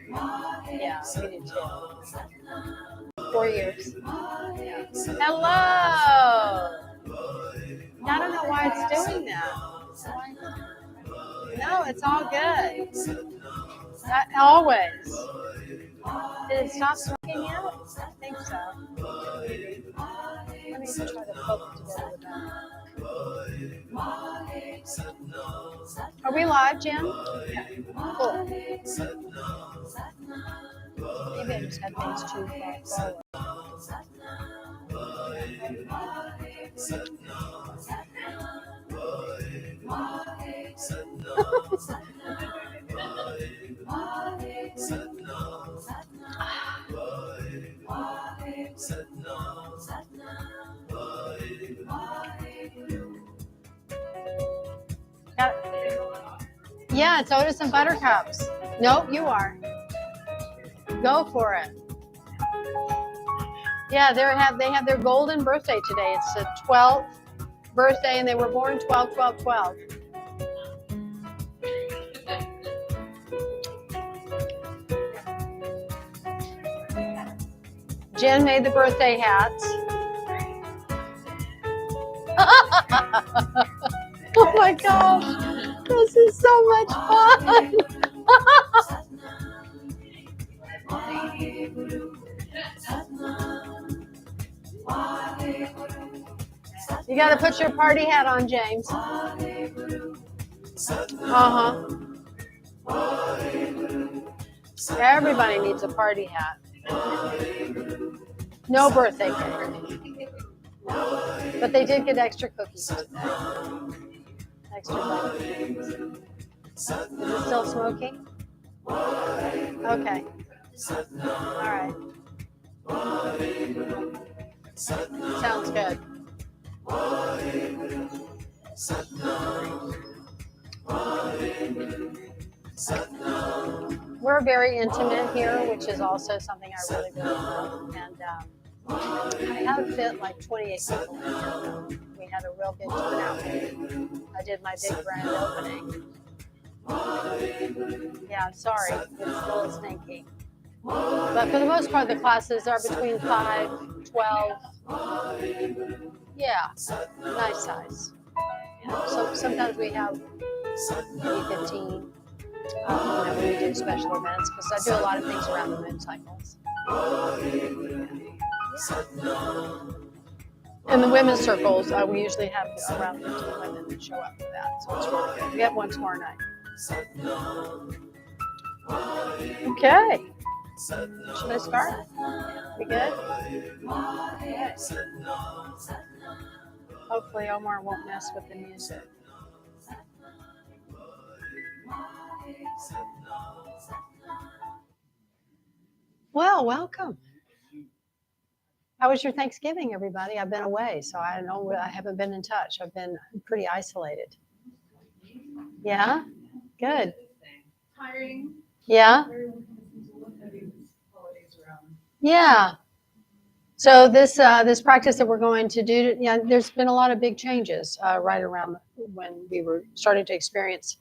Yeah, we do too. 4 years. Yeah. Hello. I don't know why it's doing that. No, it's all good. Always. Did it stop smoking yet? I think so. Let me try to poke it together with that. Are we live, Jim? Okay. Cool. Maybe I just had things too far forward. Yeah, it's Otis and Buttercups. Nope, you are. Go for it. Yeah, they have their golden birthday today. It's the 12th birthday, and they were born 12/12/12. Jen made the birthday hats. Oh my gosh, this is so much fun. You got to put your party hat on, James. Everybody needs a party hat. No birthday cake. But they did get extra cookies today. Extra cookies. Is it still smoking? Okay. All right. Sounds good. We're very intimate here, which is also something I really love. And I have fit like 28 people in here. We had a real big turnout. I did my big grand opening. Yeah, I'm sorry. It's a little stinky. But for the most part, the classes are between 5, 12. Yeah, nice size. Yeah, so sometimes we have maybe 15 whenever we do special events, because I do a lot of things around the moon cycles. In the women's circles, we usually have around 15 women that show up for that, so it's really good. We have one tomorrow night. Okay. Should I start? We good? Okay. Hopefully Omar won't mess with the music. Well, welcome. How was your Thanksgiving, everybody? I've been away, so I haven't been in touch. I've been pretty isolated. Yeah? Good. Hiring. Yeah? Yeah. So this practice that we're going to do, there's been a lot of big changes right around when we were starting to experience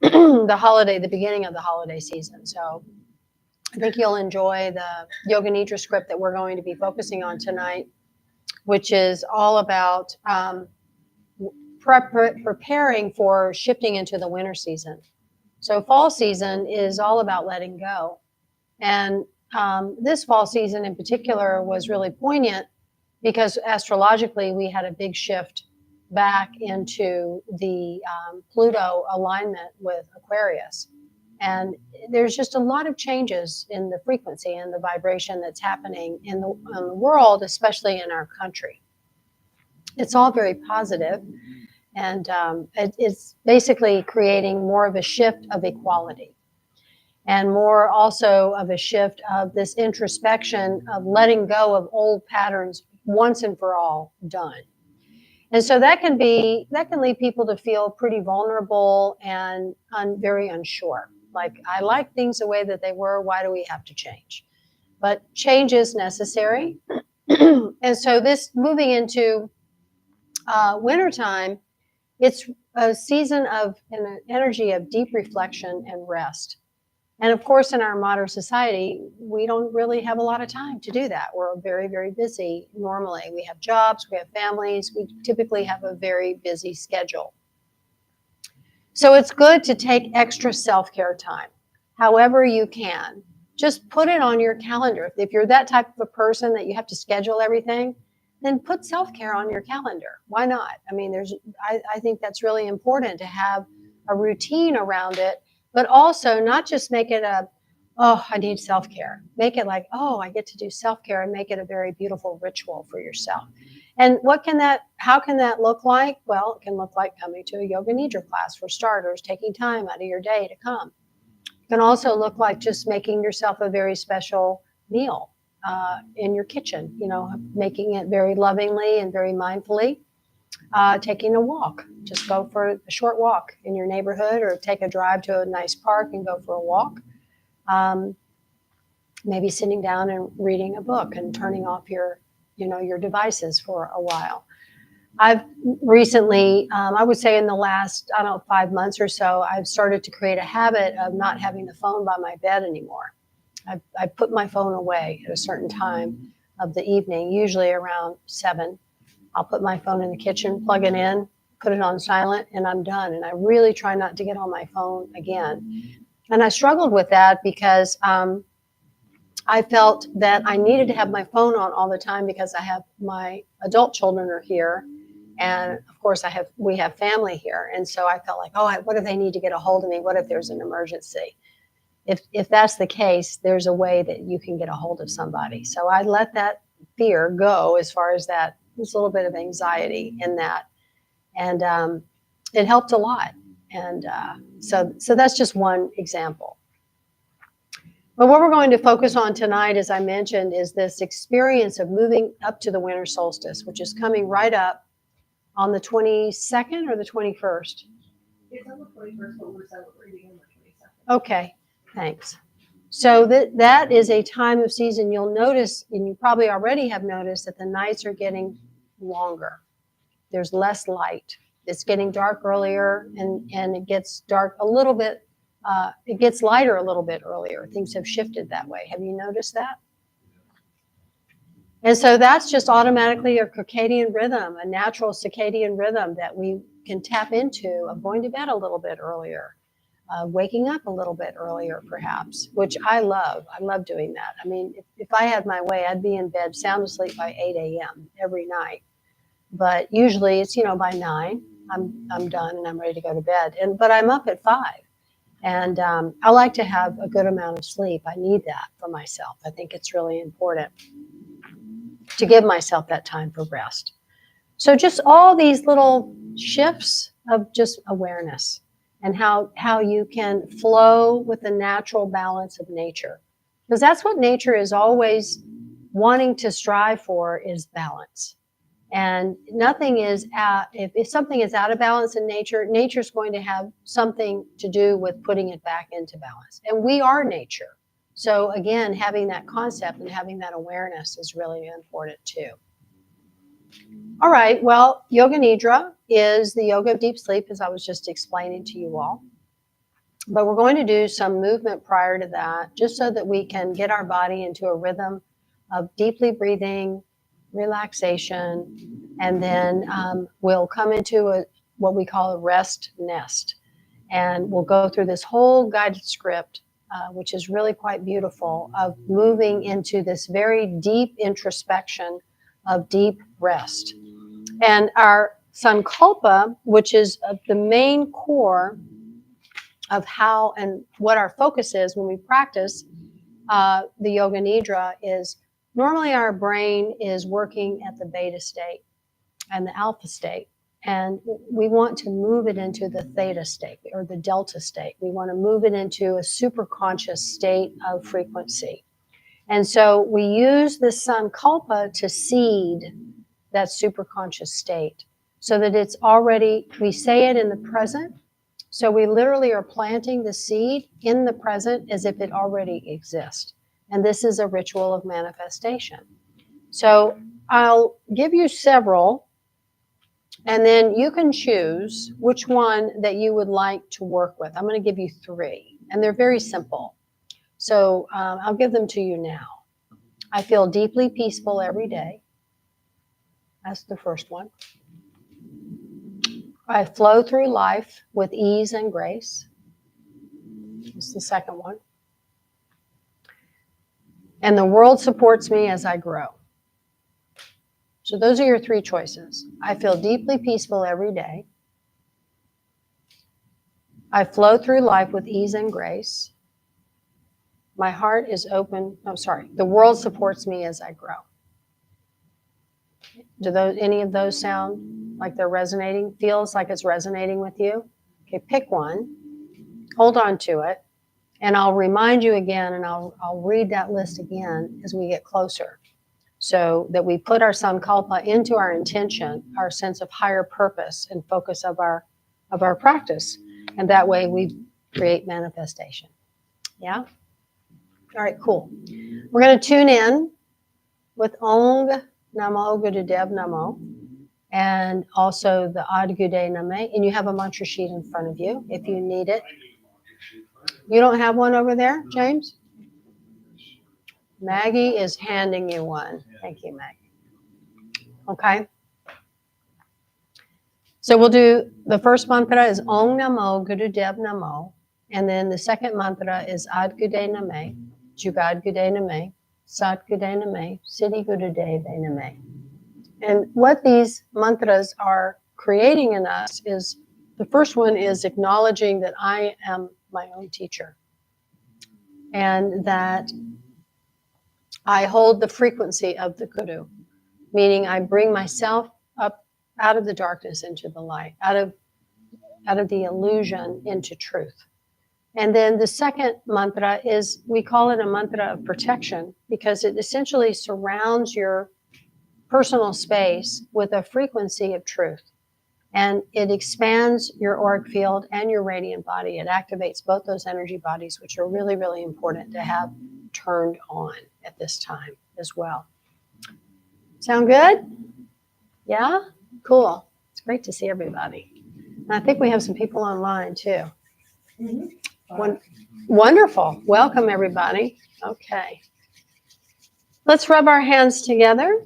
the beginning of the holiday season. So I think you'll enjoy the Yoga Nidra script that we're going to be focusing on tonight, which is all about preparing for shifting into the winter season. So fall season is all about letting go. And this fall season in particular was really poignant because astrologically we had a big shift back into the Pluto alignment with Aquarius. And there's just a lot of changes in the frequency and the vibration that's happening in the world, especially in our country. It's all very positive, and it's basically creating more of a shift of equality and more also of a shift of this introspection of letting go of old patterns once and for all done. And so that can lead people to feel pretty vulnerable and very unsure. Like, I like things the way that they were. Why do we have to change? But change is necessary. And so this moving into wintertime, it's a season of an energy of deep reflection and rest. And of course, in our modern society, we don't really have a lot of time to do that. We're very, very busy normally. We have jobs, we have families, we typically have a very busy schedule. So it's good to take extra self-care time, however you can. Just put it on your calendar. If you're that type of a person that you have to schedule everything, then put self-care on your calendar. Why not? I mean, I think that's really important to have a routine around it, but also not just make it oh, I need self-care. Make it like, oh, I get to do self-care, and make it a very beautiful ritual for yourself. And how can that look like? Well, it can look like coming to a Yoga Nidra class for starters, taking time out of your day to come. It can also look like just making yourself a very special meal in your kitchen, making it very lovingly and very mindfully. Taking a walk, just go for a short walk in your neighborhood, or take a drive to a nice park and go for a walk. Maybe sitting down and reading a book and turning off your devices for a while. I've recently, I would say in the last, 5 months or so, I've started to create a habit of not having the phone by my bed anymore. I put my phone away at a certain time of the evening, usually around 7. I'll put my phone in the kitchen, plug it in, put it on silent, and I'm done. And I really try not to get on my phone again. And I struggled with that because I felt that I needed to have my phone on all the time because I have my adult children are here. And of course we have family here. And so I felt like, oh, what if they need to get a hold of me? What if there's an emergency? If that's the case, there's a way that you can get a hold of somebody. So I let that fear go as far as that. There's a little bit of anxiety in that. And it helped a lot. And so that's just one example. But what we're going to focus on tonight, as I mentioned, is this experience of moving up to the winter solstice, which is coming right up on the 22nd or the 21st? It's on the 21st, but we're celebrating on the 22nd. Okay, thanks. So that is a time of season. You'll notice, and you probably already have noticed, that the nights are getting longer. There's less light. It's getting dark earlier, and it gets dark a little bit. It gets lighter a little bit earlier. Things have shifted that way. Have you noticed that? And so that's just automatically a circadian rhythm, a natural circadian rhythm that we can tap into, of going to bed a little bit earlier, waking up a little bit earlier perhaps, which I love. I love doing that. I mean, if I had my way, I'd be in bed sound asleep by 8 a.m. every night. But usually it's, by 9, I'm done and I'm ready to go to bed. But I'm up at 5. And I like to have a good amount of sleep. I need that for myself. I think it's really important to give myself that time for rest. So just all these little shifts of just awareness, and how you can flow with the natural balance of nature. Because that's what nature is always wanting to strive for, is balance. And nothing is if something is out of balance in nature, nature's going to have something to do with putting it back into balance. And we are nature. So again, having that concept and having that awareness is really important too. All right, well, Yoga Nidra is the yoga of deep sleep, as I was just explaining to you all. But we're going to do some movement prior to that, just so that we can get our body into a rhythm of deeply breathing, relaxation, and then we'll come into what we call a rest nest. And we'll go through this whole guided script, which is really quite beautiful, of moving into this very deep introspection of deep rest. And our sankalpa, which is the main core of how and what our focus is when we practice the Yoga Nidra, is normally our brain is working at the beta state and the alpha state. And we want to move it into the theta state or the delta state. We want to move it into a superconscious state of frequency. And so we use the sankalpa to seed that superconscious state, so that it's already, we say it in the present. So we literally are planting the seed in the present as if it already exists. And this is a ritual of manifestation. So I'll give you several, and then you can choose which one that you would like to work with. I'm going to give you 3, and they're very simple. So I'll give them to you now. I feel deeply peaceful every day. That's the first one. I flow through life with ease and grace. That's the second one. And the world supports me as I grow. So those are your three choices. I feel deeply peaceful every day. I flow through life with ease and grace. My heart is open. Oh, sorry. The world supports me as I grow. Do any of those sound like they're resonating? Feels like it's resonating with you? Okay, pick one. Hold on to it. And I'll remind you again, and I'll read that list again as we get closer, so that we put our sankalpa into our intention, our sense of higher purpose and focus of our practice. And that way we create manifestation. Yeah? All right, cool. We're going to tune in with Ong Namo Gurudev Namo and also the Ad Gude Name. And you have a mantra sheet in front of you if you need it. You don't have one over there, James? Maggie is handing you one. Thank you, Maggie. Okay. So we'll do, the first mantra is Om Namo Gurudev Namo. And then the second mantra is Ad Gude Name, Jugad Gude Name, Sat Gude Name, Siddhi Gurudev Name. And what these mantras are creating in us is, the first one is acknowledging that I am my own teacher, and that I hold the frequency of the Guru, meaning I bring myself up out of the darkness into the light, out of the illusion into truth. And then the second mantra is, we call it a mantra of protection, because it essentially surrounds your personal space with a frequency of truth. And it expands your auric field and your radiant body. It activates both those energy bodies, which are really, really important to have turned on at this time as well. Sound good? Yeah? Cool. It's great to see everybody. And I think we have some people online too. Mm-hmm. Wonderful. Welcome, everybody. Okay. Let's rub our hands together.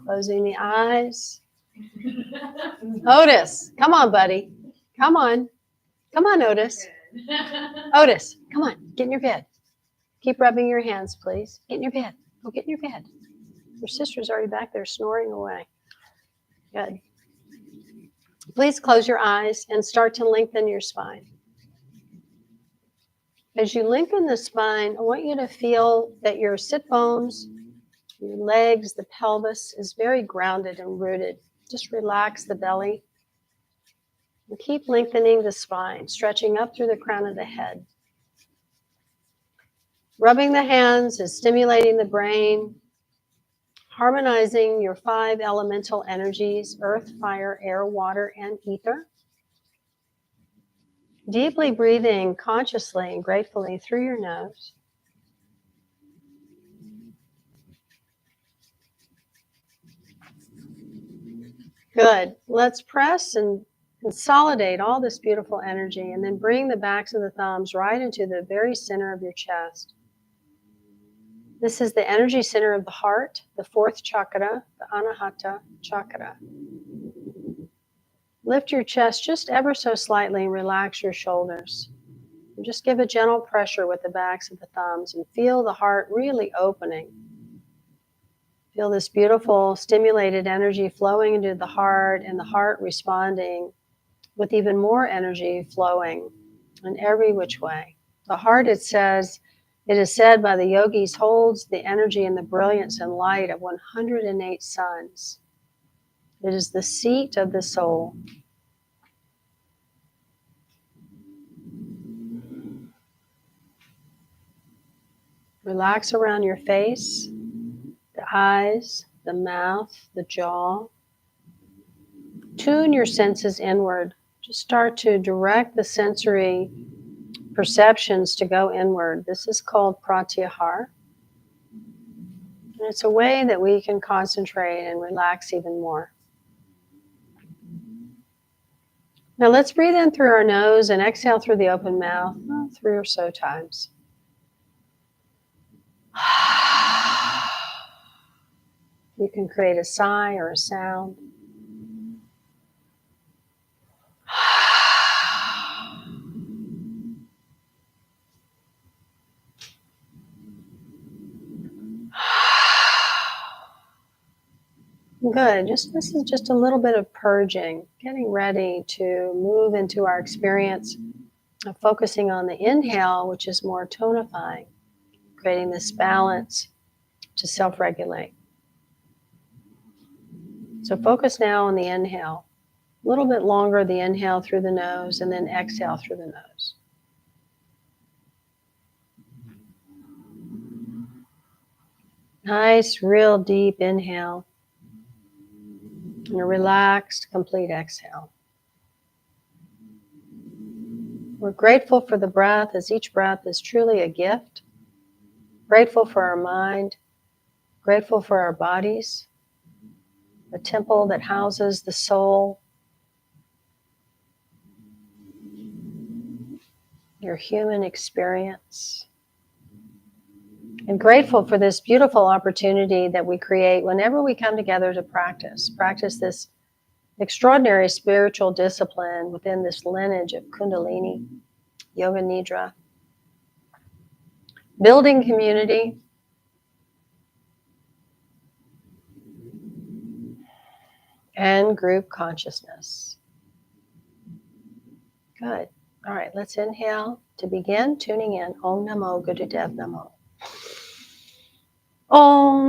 Closing the eyes. Otis, come on, buddy. Come on. Come on, Otis. Otis, come on. Get in your bed. Keep rubbing your hands, please. Get in your bed. Go get in your bed. Your sister's already back there snoring away. Good. Please close your eyes and start to lengthen your spine. As you lengthen the spine, I want you to feel that your sit bones, your legs, the pelvis is very grounded and rooted. Just relax the belly. And keep lengthening the spine, stretching up through the crown of the head. Rubbing the hands is stimulating the brain, harmonizing your 5 elemental energies: earth, fire, air, water, and ether. Deeply breathing consciously and gratefully through your nose. Good. Let's press and consolidate all this beautiful energy, and then bring the backs of the thumbs right into the very center of your chest. This is the energy center of the heart, the 4th chakra, the Anahata chakra. Lift your chest just ever so slightly and relax your shoulders. And just give a gentle pressure with the backs of the thumbs and feel the heart really opening. Feel this beautiful stimulated energy flowing into the heart, and the heart responding with even more energy flowing in every which way. The heart, it is said by the yogis, holds the energy and the brilliance and light of 108 suns. It is the seat of the soul. Relax around your face, the eyes, the mouth, the jaw. Tune your senses inward. Just start to direct the sensory perceptions to go inward. This is called pratyahara. And it's a way that we can concentrate and relax even more. Now let's breathe in through our nose and exhale through the open mouth 3 or so times. You can create a sigh or a sound. Good. This is just a little bit of purging, getting ready to move into our experience of focusing on the inhale, which is more tonifying, creating this balance to self-regulate. So focus now on the inhale. A little bit longer, the inhale through the nose, and then exhale through the nose. Nice, real deep inhale. And a relaxed, complete exhale. We're grateful for the breath, as each breath is truly a gift. Grateful for our mind. Grateful for our bodies. The temple that houses the soul. Your human experience. And grateful for this beautiful opportunity that we create whenever we come together to practice this extraordinary spiritual discipline within this lineage of Kundalini, Yoga Nidra. Building community. And group consciousness. Good. All right, let's inhale to begin tuning in. Om Namo Gurudev Namo. Om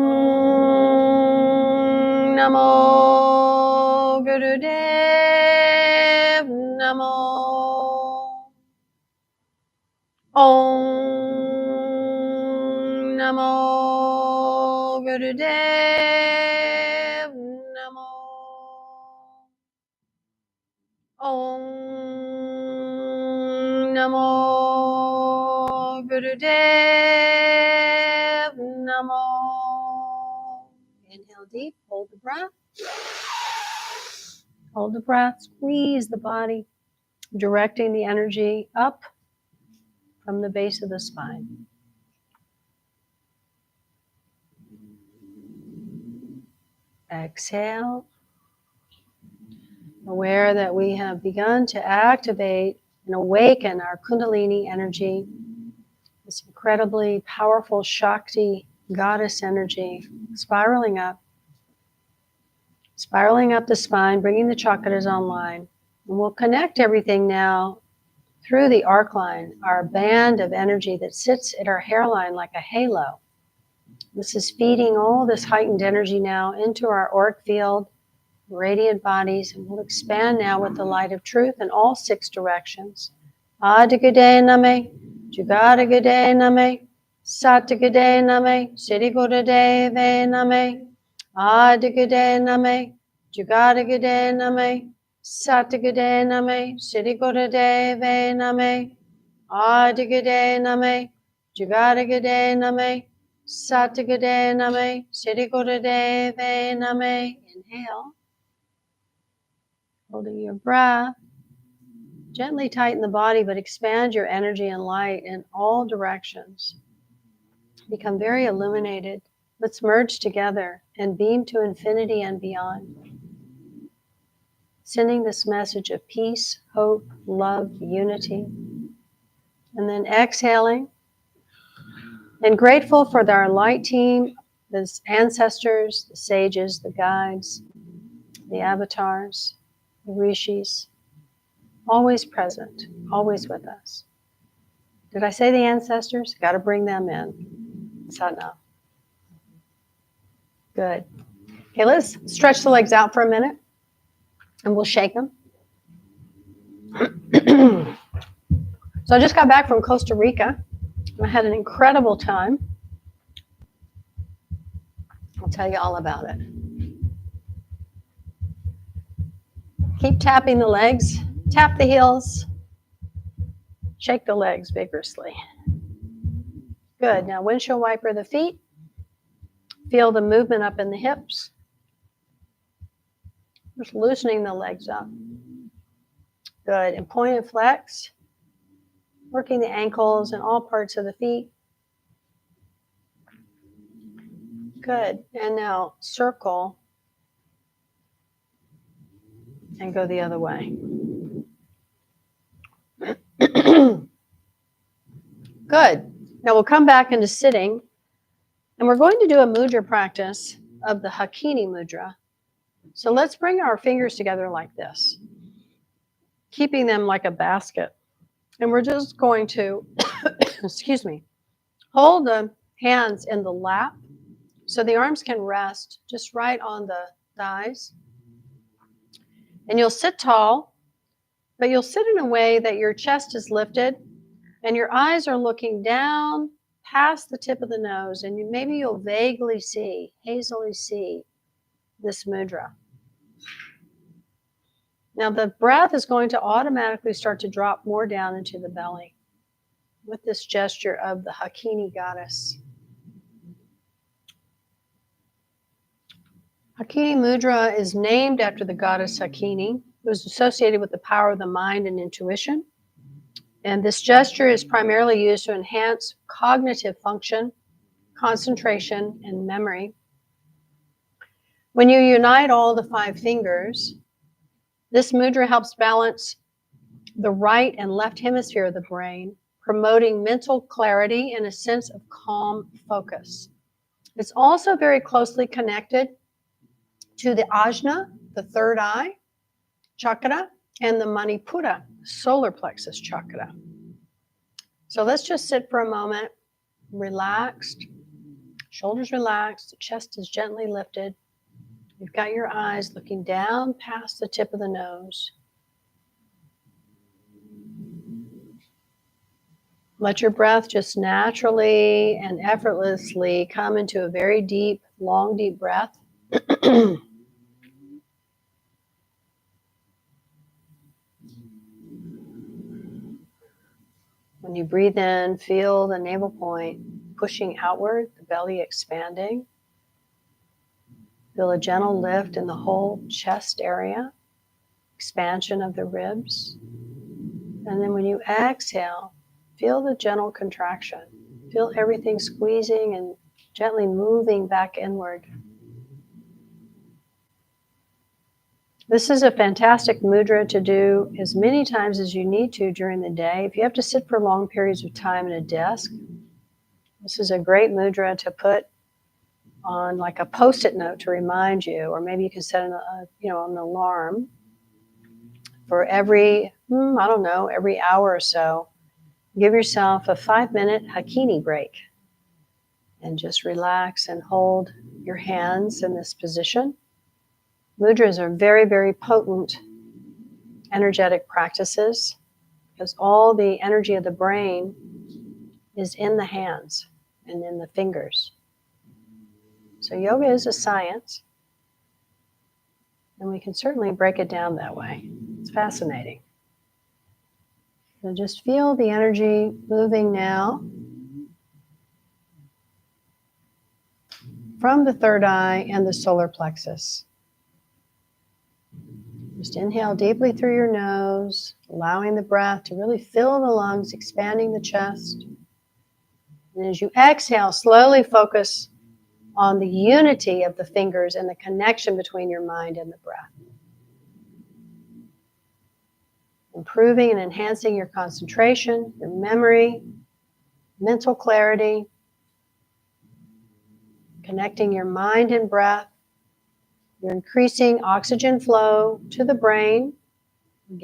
Namo Gurudev Namo. Om Namo Gurudev Namo. Om Namo Gurudev Namo. Inhale deep, hold the breath. Hold the breath, squeeze the body, directing the energy up from the base of the spine. Exhale. Aware that we have begun to activate and awaken our Kundalini energy, this incredibly powerful Shakti goddess energy, spiraling up the spine, bringing the chakras online. And we'll connect everything now through the arc line, our band of energy that sits at our hairline like a halo. This is feeding all this heightened energy now into our auric field, radiant bodies, and we'll expand now with the light of truth in all 6 directions. Adhikade name, Jugadagade name, Satagade name, Siddhigodadeve name, Adhikade name, Jugadagade name, Satagade name, Siddhigodadeve name, Adhikade name, Jugadagade name, Satagade name, Siddhigodadeve name. Inhale. Holding your breath. Gently tighten the body, but expand your energy and light in all directions. Become very illuminated. Let's merge together and beam to infinity and beyond. Sending this message of peace, hope, love, unity. And then exhaling. And grateful for our light team, the ancestors, the sages, the guides, the avatars, the rishis, always present, always with us. Did I say the ancestors? Got to bring them in. Satnam. Good. Okay, let's stretch the legs out for a minute and we'll shake them. So I just got back from Costa Rica. I had an incredible time. I'll tell you all about it. Keep tapping the legs, tap the heels, shake the legs vigorously. Good. Now windshield wiper the feet. Feel the movement up in the hips. Just loosening the legs up. Good. And point and flex. Working the ankles and all parts of the feet. Good. And now circle and go the other way. Good. Now we'll come back into sitting, and we're going to do a mudra practice of the Hakini mudra. So let's bring our fingers together like this, keeping them like a basket. And we're just going to, excuse me, hold the hands in the lap so the arms can rest just right on the thighs. And you'll sit tall, but you'll sit in a way that your chest is lifted and your eyes are looking down past the tip of the nose, and maybe you'll vaguely see, hazily see this mudra. Now the breath is going to automatically start to drop more down into the belly with this gesture of the Hakini goddess. Hakini Mudra is named after the goddess Hakini, who is associated with the power of the mind and intuition. And this gesture is primarily used to enhance cognitive function, concentration, and memory. When you unite all the 5 fingers, this mudra helps balance the right and left hemisphere of the brain, promoting mental clarity and a sense of calm focus. It's also very closely connected to the ajna, the third eye chakra, and the manipura, solar plexus chakra. So let's just sit for a moment, relaxed, shoulders relaxed, the chest is gently lifted. You've got your eyes looking down past the tip of the nose. Let your breath just naturally and effortlessly come into a very deep, long, deep breath. When you breathe in, feel the navel point pushing outward, the belly expanding. Feel a gentle lift in the whole chest area, expansion of the ribs. And then when you exhale, feel the gentle contraction. Feel everything squeezing and gently moving back inward. This is a fantastic mudra to do as many times as you need to during the day. If you have to sit for long periods of time at a desk, this is a great mudra to put on like a post-it note to remind you, or maybe you can set an alarm for every, every hour or so. Give yourself a 5-minute Hakini break and just relax and hold your hands in this position. Mudras are very, very potent energetic practices because all the energy of the brain is in the hands and in the fingers. So yoga is a science, and we can certainly break it down that way. It's fascinating. So just feel the energy moving now from the third eye and the solar plexus. Just inhale deeply through your nose, allowing the breath to really fill the lungs, expanding the chest. And as you exhale, slowly focus on the unity of the fingers and the connection between your mind and the breath. Improving and enhancing your concentration, your memory, mental clarity, connecting your mind and breath. You're increasing oxygen flow to the brain.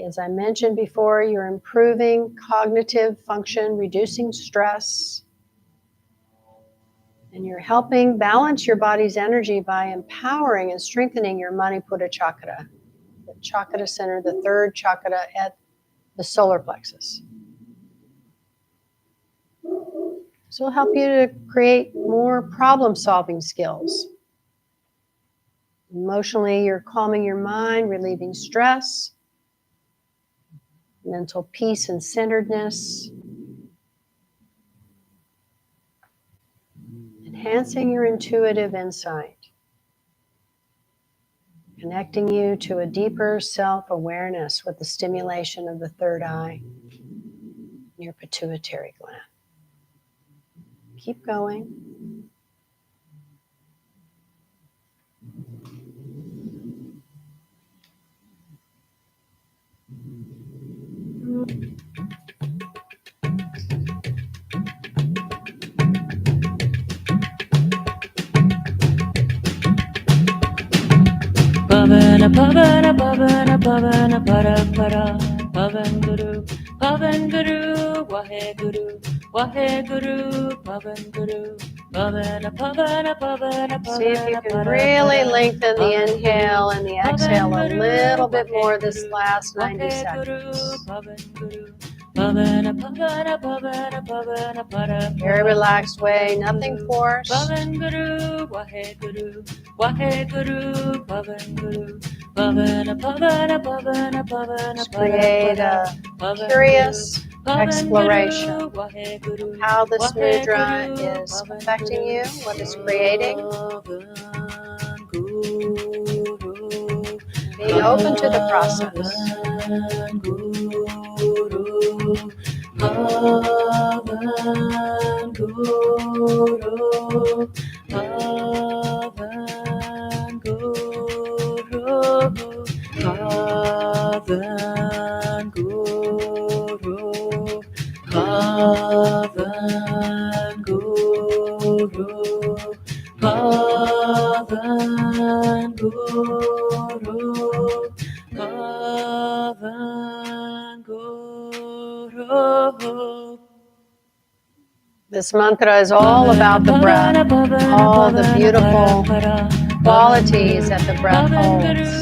As I mentioned before, you're improving cognitive function, reducing stress. And you're helping balance your body's energy by empowering and strengthening your manipura chakra, the chakra center, the third chakra at the solar plexus. This will help you to create more problem-solving skills. Emotionally, you're calming your mind, relieving stress, mental peace and centeredness, enhancing your intuitive insight, connecting you to a deeper self-awareness with the stimulation of the third eye, your pituitary gland. Keep going. Pavana Pavana Pavana Pavana Para Para Pavan Guru Pavan Guru Waheguru Waheguru Pavan Guru Pavana Pavana Pavana See if you Pavana can Para really Para lengthen the Pavan inhale Guru and the Pavan exhale a Guru little bit more this Waheguru last 90 Waheguru seconds. Pavan Guru Pavana Pavana Pavana Pavana Para Very Para relaxed way, nothing forced. Pavan Guru Waheguru Waheguru Pavan Guru Pavana Pavana Pavana Pavana Just Para create Para a Pavan curious Guru exploration of Waheguru how this mudra Waheguru is Pavan affecting Guru you, what it's creating, Pavan Guru being open to the process. Pavan Guru Pavan Guru Pavan Guru Pavan Guru Pavan Guru Pavan Guru Pavan Guru. This mantra is all about the breath, all the beautiful qualities that the breath holds.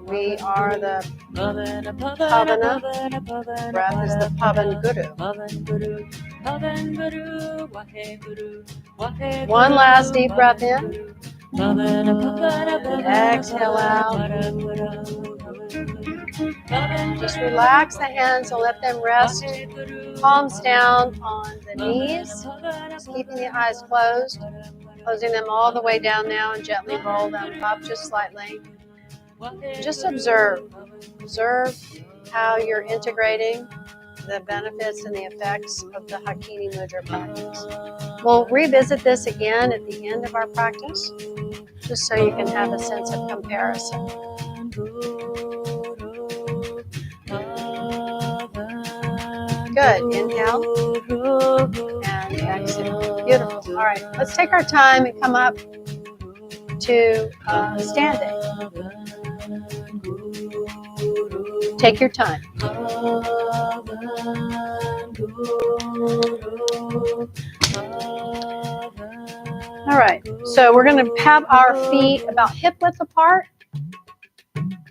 We are the Pavana, breath is the Pavan Guru. One last deep breath in, and exhale out. Just relax the hands and let them rest, palms down on the knees, just keeping the eyes closed, closing them all the way down now and gently roll them up just slightly. Just observe how you're integrating the benefits and the effects of the Hakini Mudra practice. We'll revisit this again at the end of our practice, just so you can have a sense of comparison. Good. Inhale and exhale. Beautiful. All right. Let's take our time and come up to standing. Take your time. All right. So we're going to have our feet about hip width apart.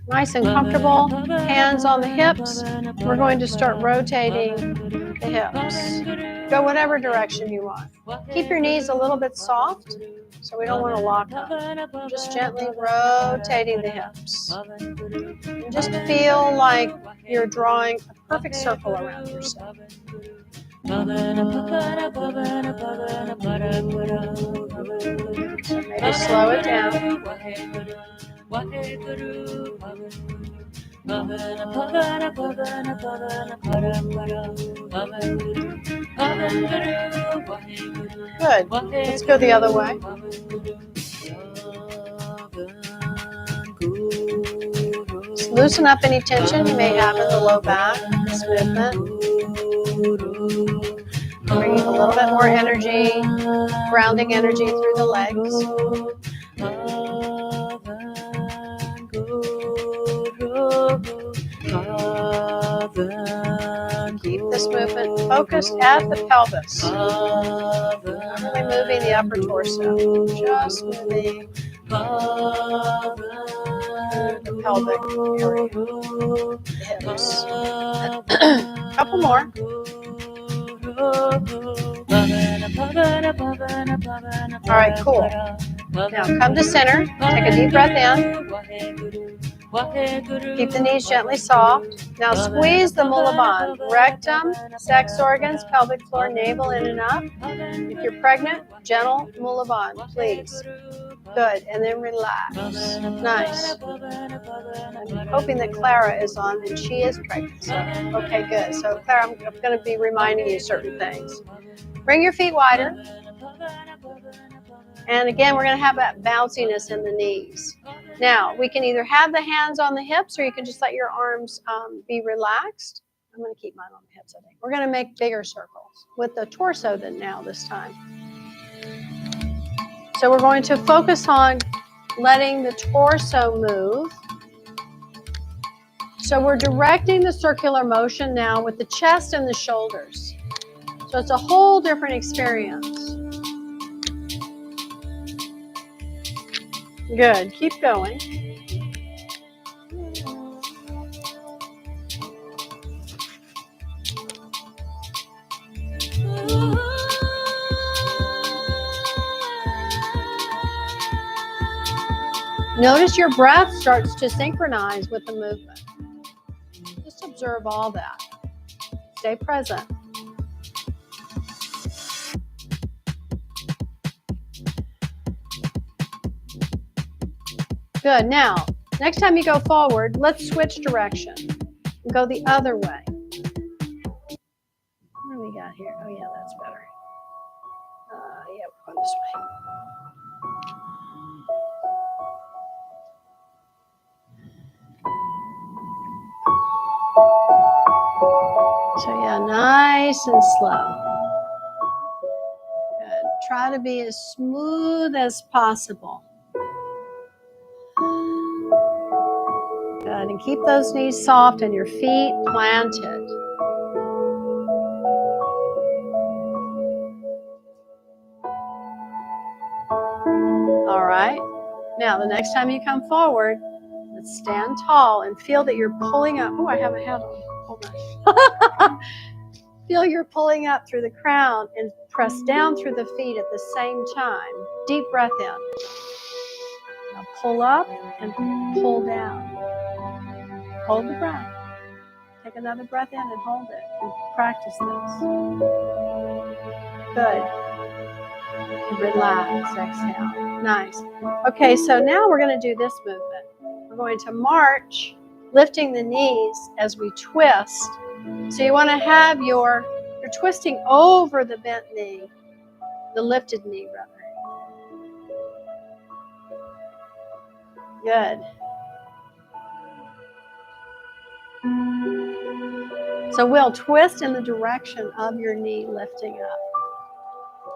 Nice and comfortable, hands on the hips. We're going to start rotating the hips. Go whatever direction you want. Keep your knees a little bit soft, so we don't want to lock up. Just gently rotating the hips. And just feel like you're drawing a perfect circle around yourself. So maybe slow it down. Good. Let's go the other way. Just loosen up any tension you may have in the low back, this movement. Bringing a little bit more energy, grounding energy through the legs. Keep this movement focused at the pelvis. Not really moving the upper torso, just moving the pelvic area, the hips. Couple more. All right, cool. Now come to center. Take a deep breath in. Keep the knees gently soft. Now squeeze the Mula, rectum, sex organs, pelvic floor, navel in and up. If you're pregnant, gentle Mula, please. Good, and then relax. Nice. I'm hoping that Clara is on, and she is pregnant. So, okay, good. So Clara, I'm going to be reminding you certain things. Bring your feet wider. And again, we're going to have that bounciness in the knees. Now, we can either have the hands on the hips, or you can just let your arms be relaxed. I'm going to keep mine on the hips, I think. We're going to make bigger circles with the torso this time. So we're going to focus on letting the torso move. So we're directing the circular motion now with the chest and the shoulders. So it's a whole different experience. Good. Keep going. Notice your breath starts to synchronize with the movement. Just observe all that. Stay present. Good. Now, next time you go forward, let's switch direction and go the other way. What do we got here? Oh, yeah, that's better. Yeah, we're going this way. So, yeah, nice and slow. Good. Try to be as smooth as possible. Good. And keep those knees soft and your feet planted. All right. Now, the next time you come forward, let's stand tall and feel that you're pulling up. Oh, I have a hat on. Hold on. Feel you're pulling up through the crown and press down through the feet at the same time. Deep breath in. Now pull up and pull down. Hold the breath. Take another breath in and hold it. And practice this. Good. And relax. Exhale. Nice. Okay, so now we're going to do this movement. We're going to march, lifting the knees as we twist. So you want to have you're twisting over the bent knee, the lifted knee rather. Good. So we'll twist in the direction of your knee lifting up.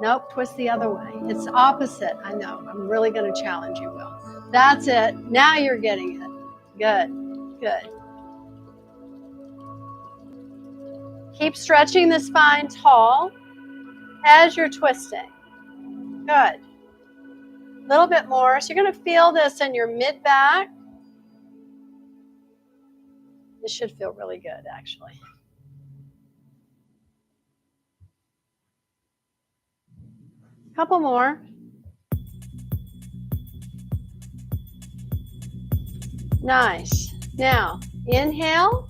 Nope, twist the other way. It's opposite. I know. I'm really going to challenge you, Will. That's it. Now you're getting it. Good. Good. Keep stretching the spine tall as you're twisting. Good. A little bit more. So you're going to feel this in your mid-back. This should feel really good, actually. Couple more. Nice. Now, inhale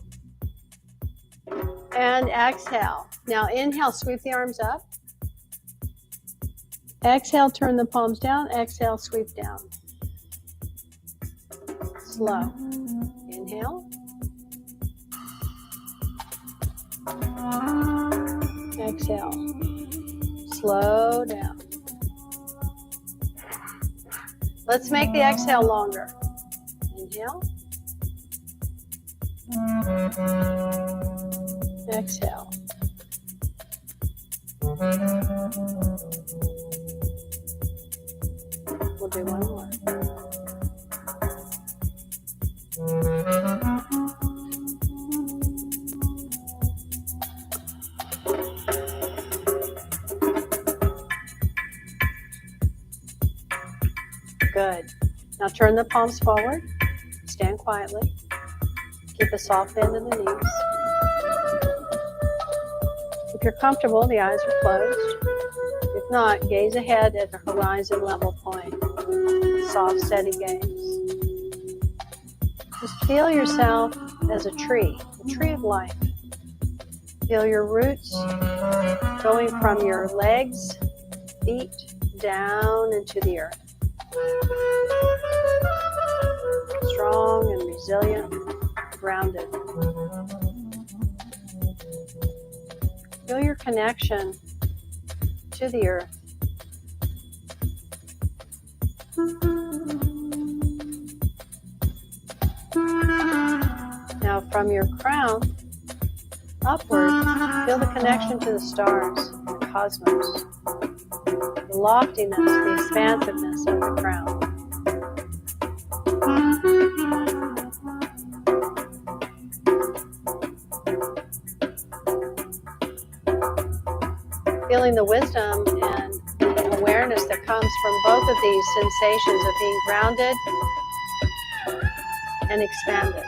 and exhale. Now, inhale, sweep the arms up. Exhale, turn the palms down. Exhale, sweep down. Slow. Inhale. Exhale. Slow down. Let's make the exhale longer. Inhale. Exhale. We'll do one more. Good. Now turn the palms forward. Stand quietly. Keep a soft bend in the knees. If you're comfortable, the eyes are closed. If not, gaze ahead at the horizon level point. Soft, steady gaze. Just feel yourself as a tree of life. Feel your roots going from your legs, feet, down into the earth. Strong and resilient, grounded. Feel your connection to the earth. Now from your crown upward, feel the connection to the stars, the cosmos, the loftiness, the expansiveness of the crown. Feeling the wisdom and awareness that comes from both of these sensations of being grounded and expanded.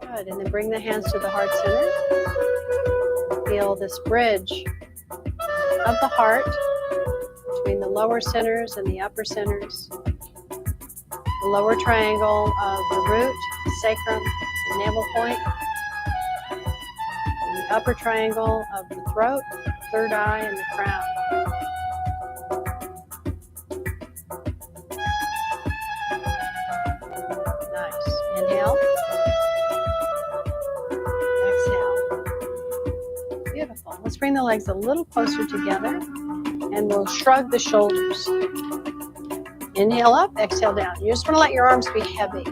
Good, and then bring the hands to the heart center. Feel this bridge of the heart between the lower centers and the upper centers. The lower triangle of the root, the sacrum, the navel point. And the upper triangle of the throat, the third eye, and the crown. Nice. Inhale. Exhale. Beautiful. Let's bring the legs a little closer together and we'll shrug the shoulders. Inhale up, exhale down. You just want to let your arms be heavy.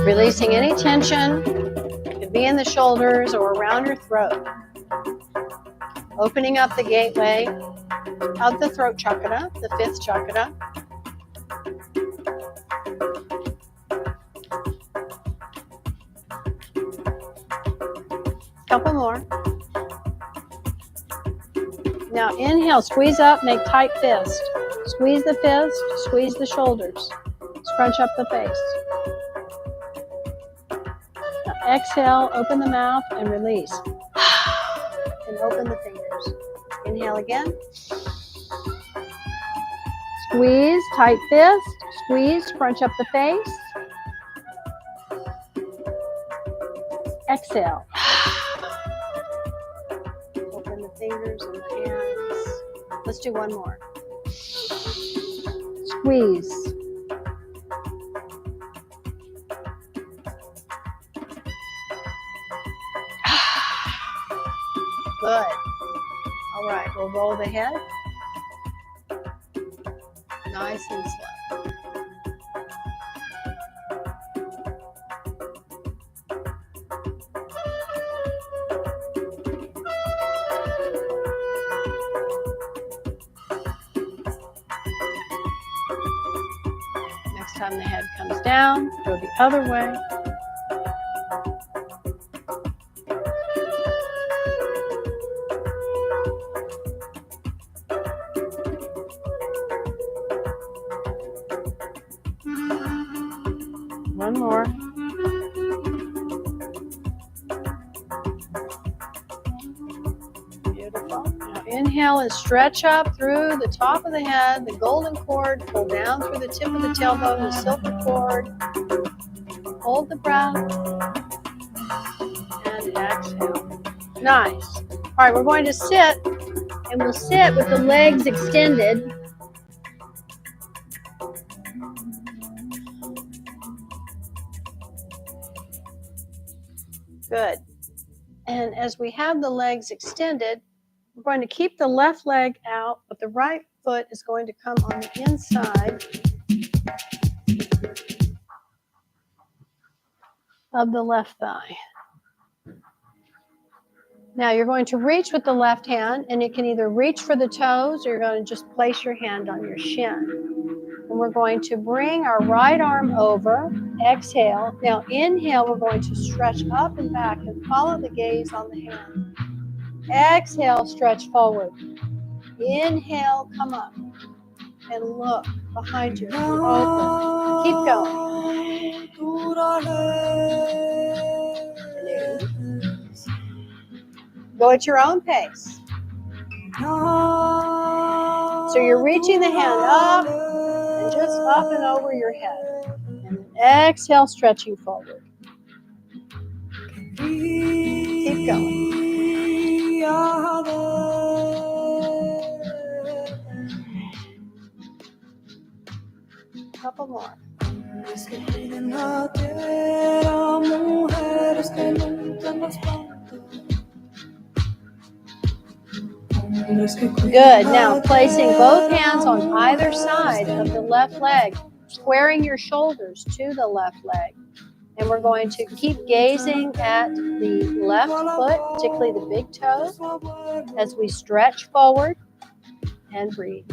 Releasing any tension. It could be in the shoulders or around your throat. Opening up the gateway of the throat chakra, the fifth chakra. Couple more. Now inhale, squeeze up, make tight fist. Squeeze the fist, squeeze the shoulders. Scrunch up the face. Now exhale, open the mouth and release. And open the fingers. Inhale again. Squeeze, tight fist, squeeze, scrunch up the face. Exhale. Open the fingers and the hands. Let's do one more. Squeeze. Good. All right, we'll roll the head. Nice and slow. Next time the head comes down, go the other way. One more. Beautiful. Now inhale and stretch up through the top of the head, the golden cord, pull down through the tip of the tailbone, the silver cord. Hold the breath. And exhale. Nice. All right, we're going to sit, and we'll sit with the legs extended. Good. And as we have the legs extended, we're going to keep the left leg out, but the right foot is going to come on the inside of the left thigh. Now you're going to reach with the left hand, and you can either reach for the toes or you're going to just place your hand on your shin. And we're going to bring our right arm over, exhale. Now inhale, we're going to stretch up and back and follow the gaze on the hand. Exhale, stretch forward. Inhale, come up and look behind you. Open. Keep going. Go at your own pace. So you're reaching the hand up and just up and over your head. And then exhale, stretching forward. Keep going. Couple more. Good. Now placing both hands on either side of the left leg, squaring your shoulders to the left leg. And we're going to keep gazing at the left foot, particularly the big toe, as we stretch forward and breathe.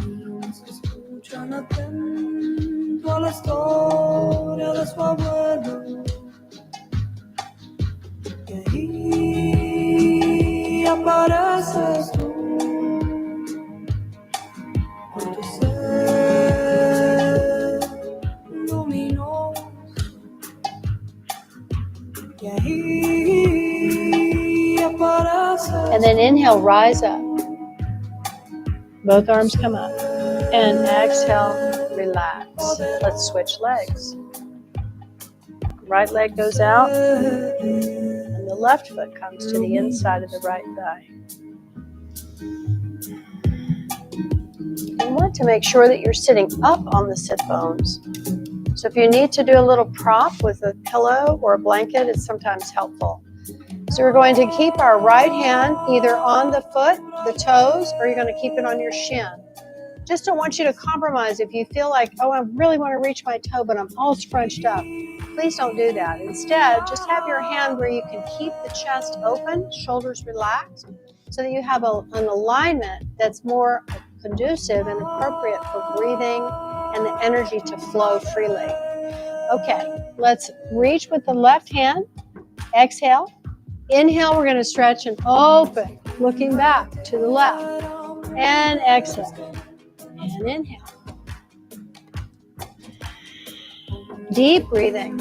And then inhale, rise up. Both arms come up. And exhale, relax. Let's switch legs. Right leg goes out, and the left foot comes to the inside of the right thigh. You want to make sure that you're sitting up on the sit bones. So if you need to do a little prop with a pillow or a blanket, it's sometimes helpful. So we're going to keep our right hand either on the foot, the toes, or you're going to keep it on your shin. Just don't want you to compromise. If you feel like, oh, I really want to reach my toe, but I'm all scrunched up, please don't do that. Instead, just have your hand where you can keep the chest open, shoulders relaxed, so that you have an alignment that's more conducive and appropriate for breathing and the energy to flow freely. Okay, let's reach with the left hand. Exhale. Inhale, we're going to stretch and open, looking back to the left. And exhale. And inhale. Deep breathing.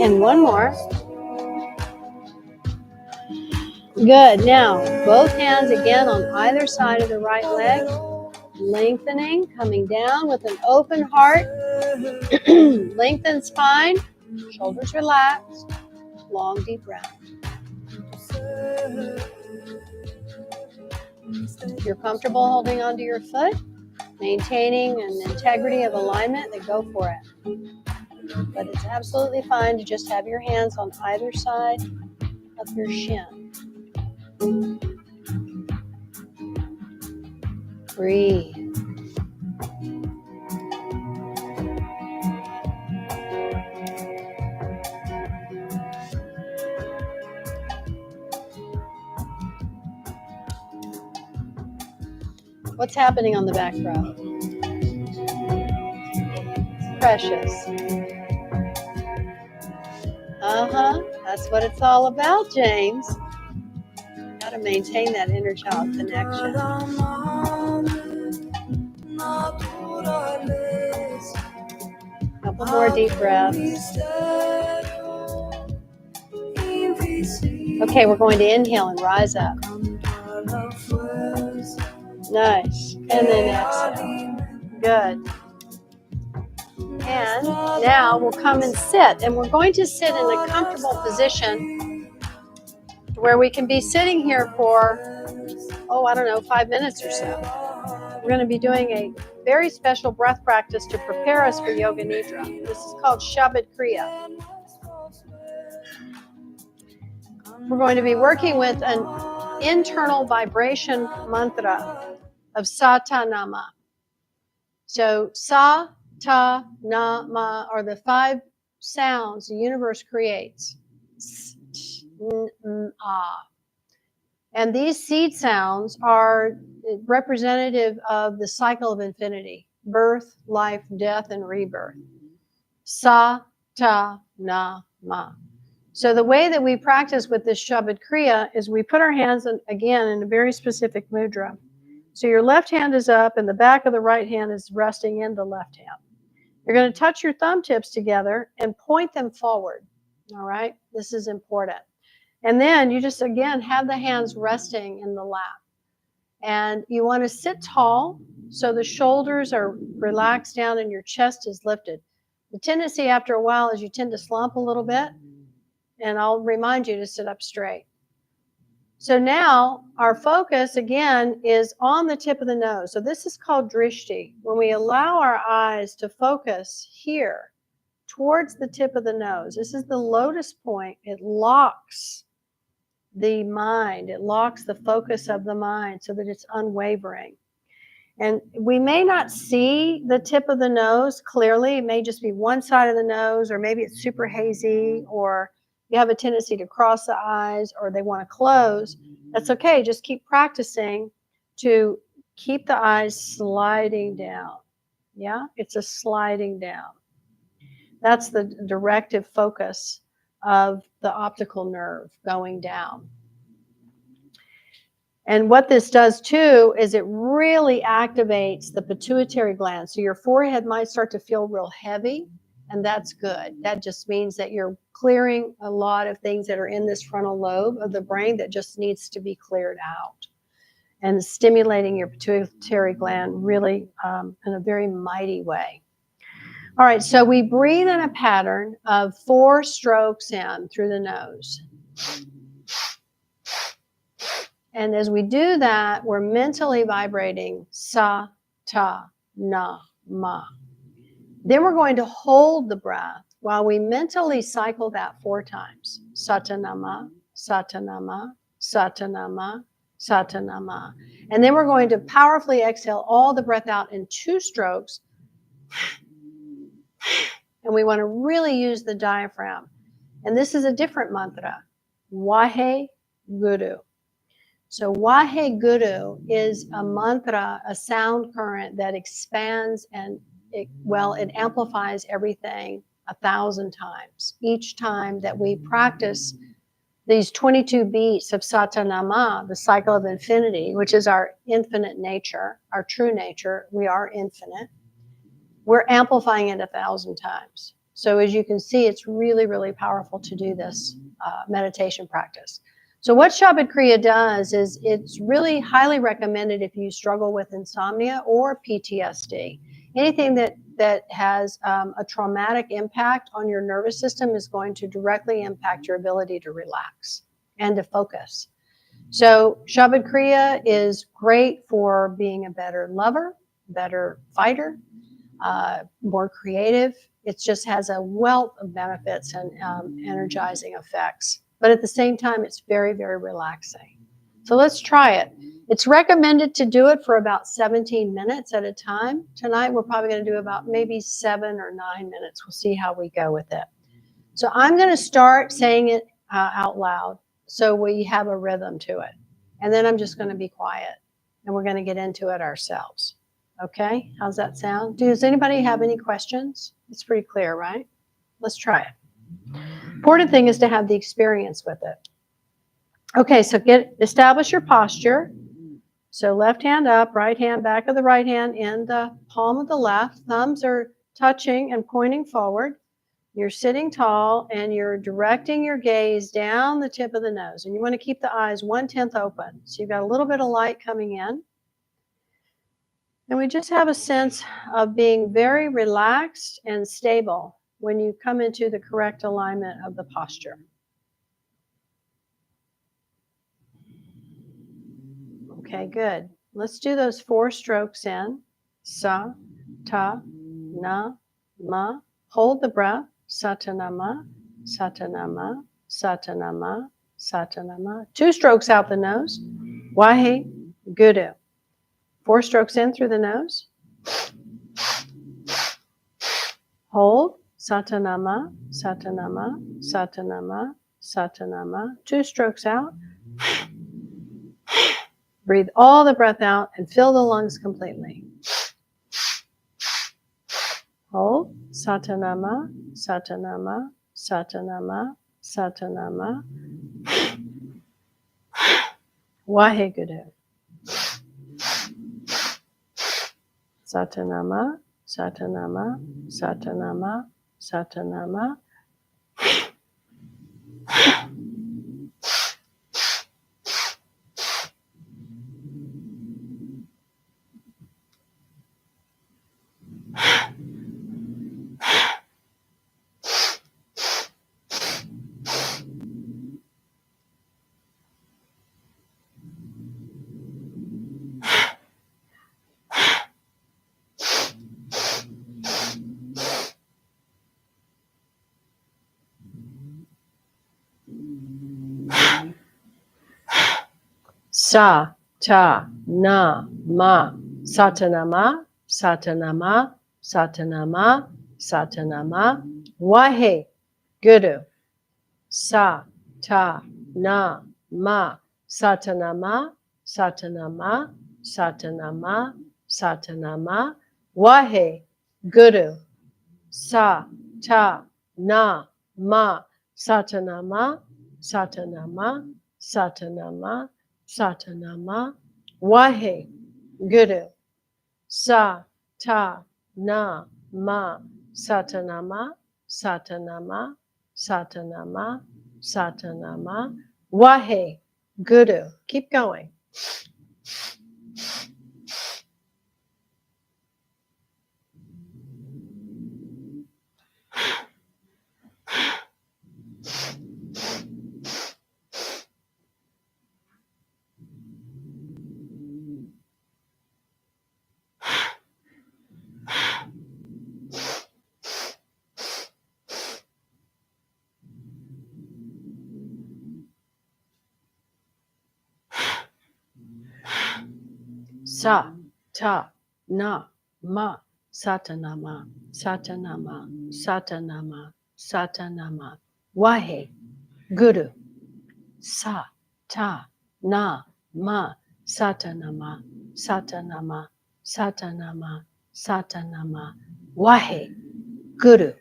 And one more. Good. Now, both hands again on either side of the right leg. Lengthening, coming down with an open heart. Lengthen spine. Shoulders relaxed. Long, deep breath. If you're comfortable holding onto your foot, maintaining an integrity of alignment, then go for it. But it's absolutely fine to just have your hands on either side of your shin. Breathe. What's happening on the back row? Precious. That's what it's all about, James. Got to maintain that inner child connection. Couple more deep breaths. Okay, we're going to inhale and rise up. Nice. And then exhale. Good. And now we'll come and sit. And we're going to sit in a comfortable position where we can be sitting here for, 5 minutes or so. We're going to be doing a very special breath practice to prepare us for Yoga Nidra. This is called Shabad Kriya. We're going to be working with an internal vibration mantra of Sa-ta Nama. So Sa, Ta, Na, Ma are the 5 sounds the universe creates. S, ch, n, ah. And these seed sounds are representative of the cycle of infinity: birth, life, death, and rebirth. Sa, Ta, Na, Ma. So the way that we practice with this Shabad Kriya is we put our hands again in a very specific mudra. So your left hand is up and the back of the right hand is resting in the left hand. You're going to touch your thumb tips together and point them forward. All right? This is important. And then you just, again, have the hands resting in the lap. And you want to sit tall so the shoulders are relaxed down and your chest is lifted. The tendency after a while is you tend to slump a little bit, and I'll remind you to sit up straight. So now our focus again is on the tip of the nose. So this is called drishti. When we allow our eyes to focus here towards the tip of the nose, this is the lotus point. It locks the mind. It locks the focus of the mind so that it's unwavering. And we may not see the tip of the nose clearly. It may just be one side of the nose, or maybe it's super hazy, or you have a tendency to cross the eyes, or they want to close. That's okay. Just keep practicing to keep the eyes sliding down. Yeah, it's a sliding down. That's the directive focus of the optical nerve going down. And what this does too is it really activates the pituitary gland. So your forehead might start to feel real heavy, and that's good. That just means that you're clearing a lot of things that are in this frontal lobe of the brain that just needs to be cleared out, and stimulating your pituitary gland really in a very mighty way. All right, so we breathe in a pattern of 4 strokes in through the nose. And as we do that, we're mentally vibrating sa, ta, na, ma. Then we're going to hold the breath while we mentally cycle that 4 times. Satanama, satanama, satanama, satanama. And then we're going to powerfully exhale all the breath out in 2 strokes. And we want to really use the diaphragm. And this is a different mantra, Wahe Guru. So Wahe Guru is a mantra, a sound current that expands and it amplifies everything 1,000 times. Each time that we practice these 22 beats of Satanama, the cycle of infinity, which is our infinite nature, our true nature, we are infinite. We're amplifying it 1,000 times. So as you can see, it's really, really powerful to do this meditation practice. So what Shabad Kriya does is it's really highly recommended if you struggle with insomnia or PTSD. Anything that has a traumatic impact on your nervous system is going to directly impact your ability to relax and to focus. So Shabad Kriya is great for being a better lover, better fighter, more creative. It just has a wealth of benefits and energizing effects. But at the same time, it's very, very relaxing. So let's try it. It's recommended to do it for about 17 minutes at a time. Tonight, we're probably going to do about maybe 7 or 9 minutes. We'll see how we go with it. So I'm going to start saying it out loud so we have a rhythm to it. And then I'm just going to be quiet, and we're going to get into it ourselves. Okay? How's that sound? Does anybody have any questions? It's pretty clear, right? Let's try it. Important thing is to have the experience with it. Okay, so establish your posture. So left hand up, right hand, back of the right hand in the palm of the left. Thumbs are touching and pointing forward. You're sitting tall and you're directing your gaze down the tip of the nose. And you want to keep the eyes 1/10 open. So you've got a little bit of light coming in. And we just have a sense of being very relaxed and stable when you come into the correct alignment of the posture. Okay, good. Let's do those 4 strokes in. Sa, ta, na, ma. Hold the breath. Satanama, satanama, satanama, satanama. 2 strokes out the nose. Wahe Guru. 4 strokes in through the nose. Hold. Satanama, satanama, satanama, satanama. 2 strokes out. Breathe all the breath out and fill the lungs completely. Hold. Satanama, satanama, satanama, satanama. Wahe Guru. Satanama, Satanama, Satanama, Satanama. Sa, ta, na, ma, Satanama, Satanama, Satanama, Satanama, Wahe, Guru. Sa, ta, na, ma, Satanama, Satanama, Satanama, Satanama, Wahe, Guru. Sa, ta, na, ma, Satanama, Satanama, Satanama, Satanama, Wahe, Guru. Sa, ta, na, ma, Satanama, Satanama, Satanama, Satanama, Wahe, Guru. Keep going. Sa, ta, na, ma, Satanama, Satanama, Satanama, Satanama, Wahe, Guru. Sa, ta, na, ma, Satanama, Satanama, Satanama, Satanama, Wahe, Guru.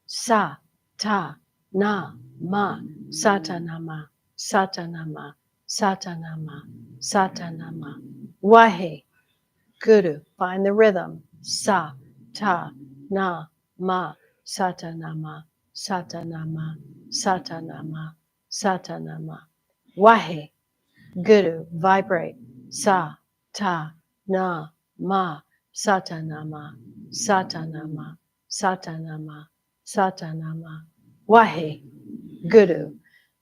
Sa, ta, na, ma, Satanama, Satanama, Satanama, Satanama, Wahe, Guru. Find the rhythm. Sa, ta, na, ma, Satanama, Satanama, Satanama, Satanama, Wahe, Guru. Vibrate. Sa, ta, na, ma, Satanama, Satanama, Satanama, Satanama, Wahe, Guru.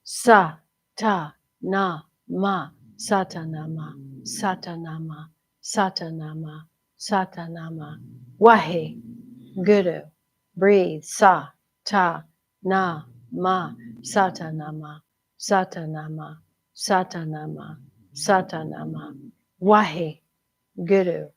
Sa, ta, na, ma, Satanama, Satanama, Satanama, Satanama, Wahe, Guru. Breathe. Sa, ta, na, ma, Satanama, Satanama, Satanama, Satanama, Wahe, Guru.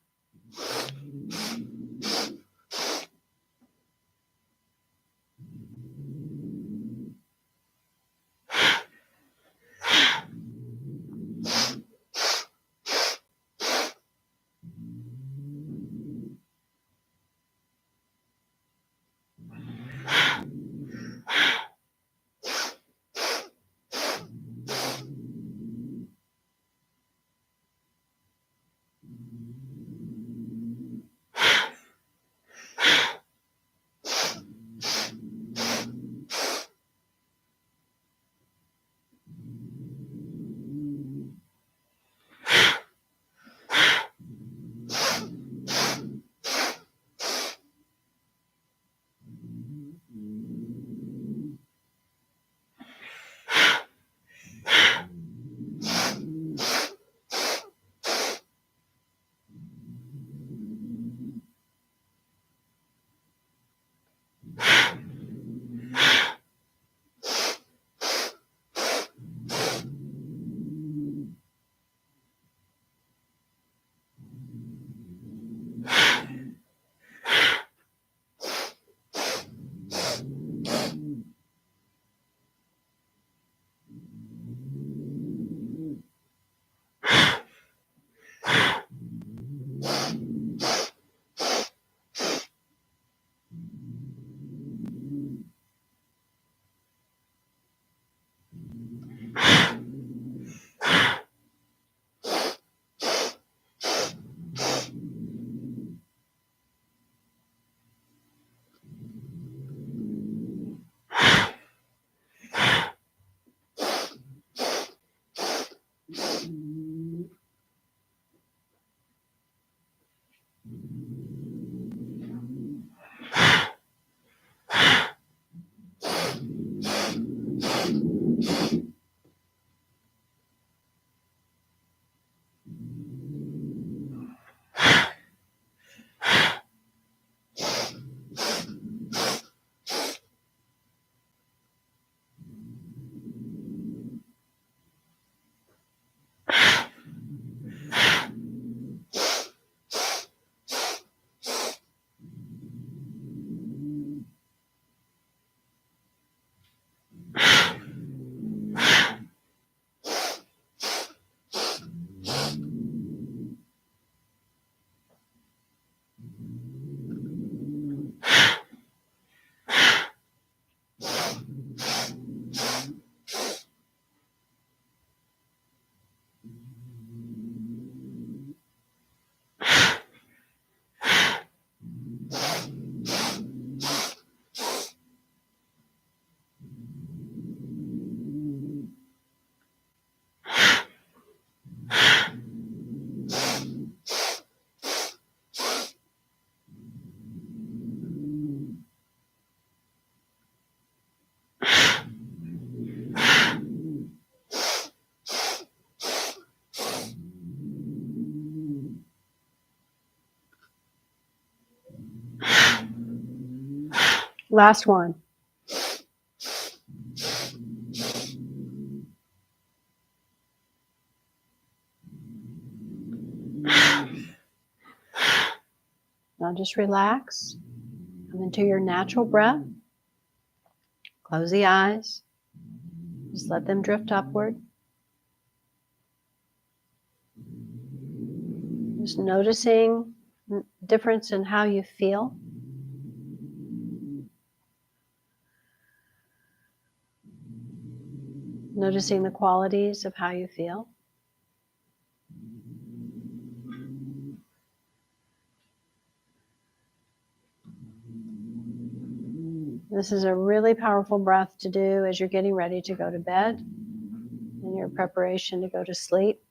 Last one. Now just relax. Come into your natural breath. Close the eyes. Just let them drift upward. Just noticing difference in how you feel. Noticing the qualities of how you feel. This is a really powerful breath to do as you're getting ready to go to bed, in your preparation to go to sleep.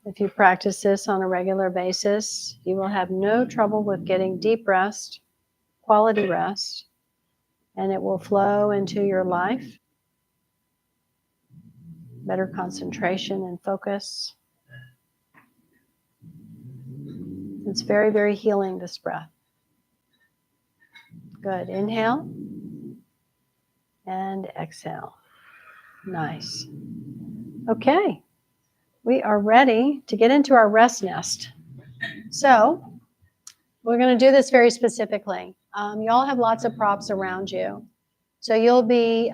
If you practice this on a regular basis, you will have no trouble with getting deep rest, quality rest, and it will flow into your life. Better concentration and focus. It's very, very healing, this breath. Good. Inhale and exhale. Nice. Okay. We are ready to get into our rest nest. So we're going to do this very specifically. You all have lots of props around you. So you'll be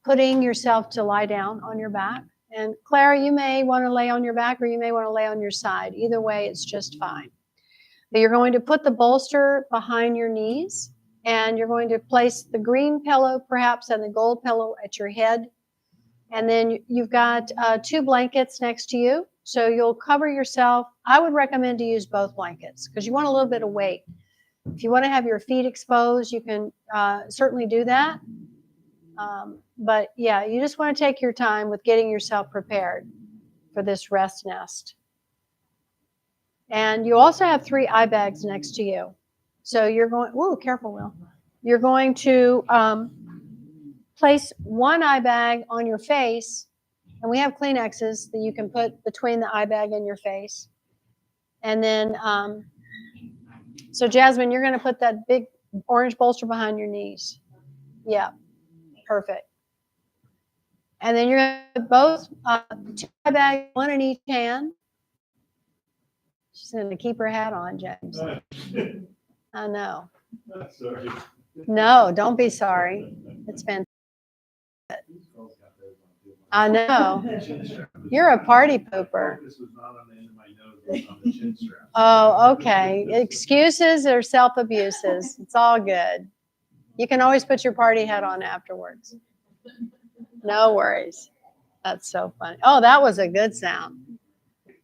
putting yourself to lie down on your back. And Clara, you may want to lay on your back or you may want to lay on your side. Either way, it's just fine. But you're going to put the bolster behind your knees and you're going to place the green pillow perhaps and the gold pillow at your head. And then you've got 2 blankets next to you. So you'll cover yourself. I would recommend to use both blankets because you want a little bit of weight. If you want to have your feet exposed, you can certainly do that. But yeah, you just want to take your time with getting yourself prepared for this rest nest. And you also have 3 eye bags next to you. So you're going, whoa, careful, Will. You're going to place 1 eye bag on your face. And we have Kleenexes that you can put between the eye bag and your face. And then, so Jasmine, you're going to put that big orange bolster behind your knees. Yeah, perfect. And then you're going to put both 2 eye bags, 1 in each hand. She's going to keep her hat on, James. I know. Sorry. No, don't be sorry. It's fantastic. I know. You're a party pooper. This was not on the end of my nose, it was on the chin strap. Oh, okay. Excuses or self-abuses. It's all good. You can always put your party hat on afterwards. No worries. That's so funny. Oh, that was a good sound.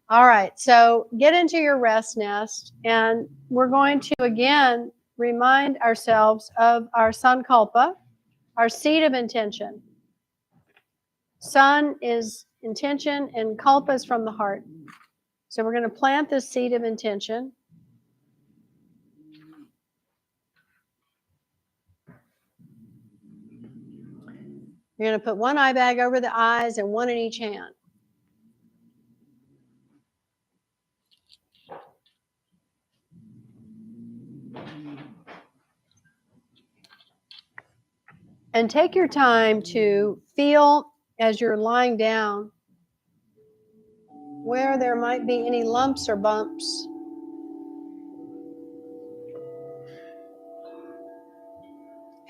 All right. So get into your rest nest. And we're going to, again, remind ourselves of our sankalpa, our seed of intention. Sun is intention and Kalpa is from the heart. So we're going to plant this seed of intention. You're going to put one eye bag over the eyes and one in each hand. And take your time to feel as you're lying down where there might be any lumps or bumps.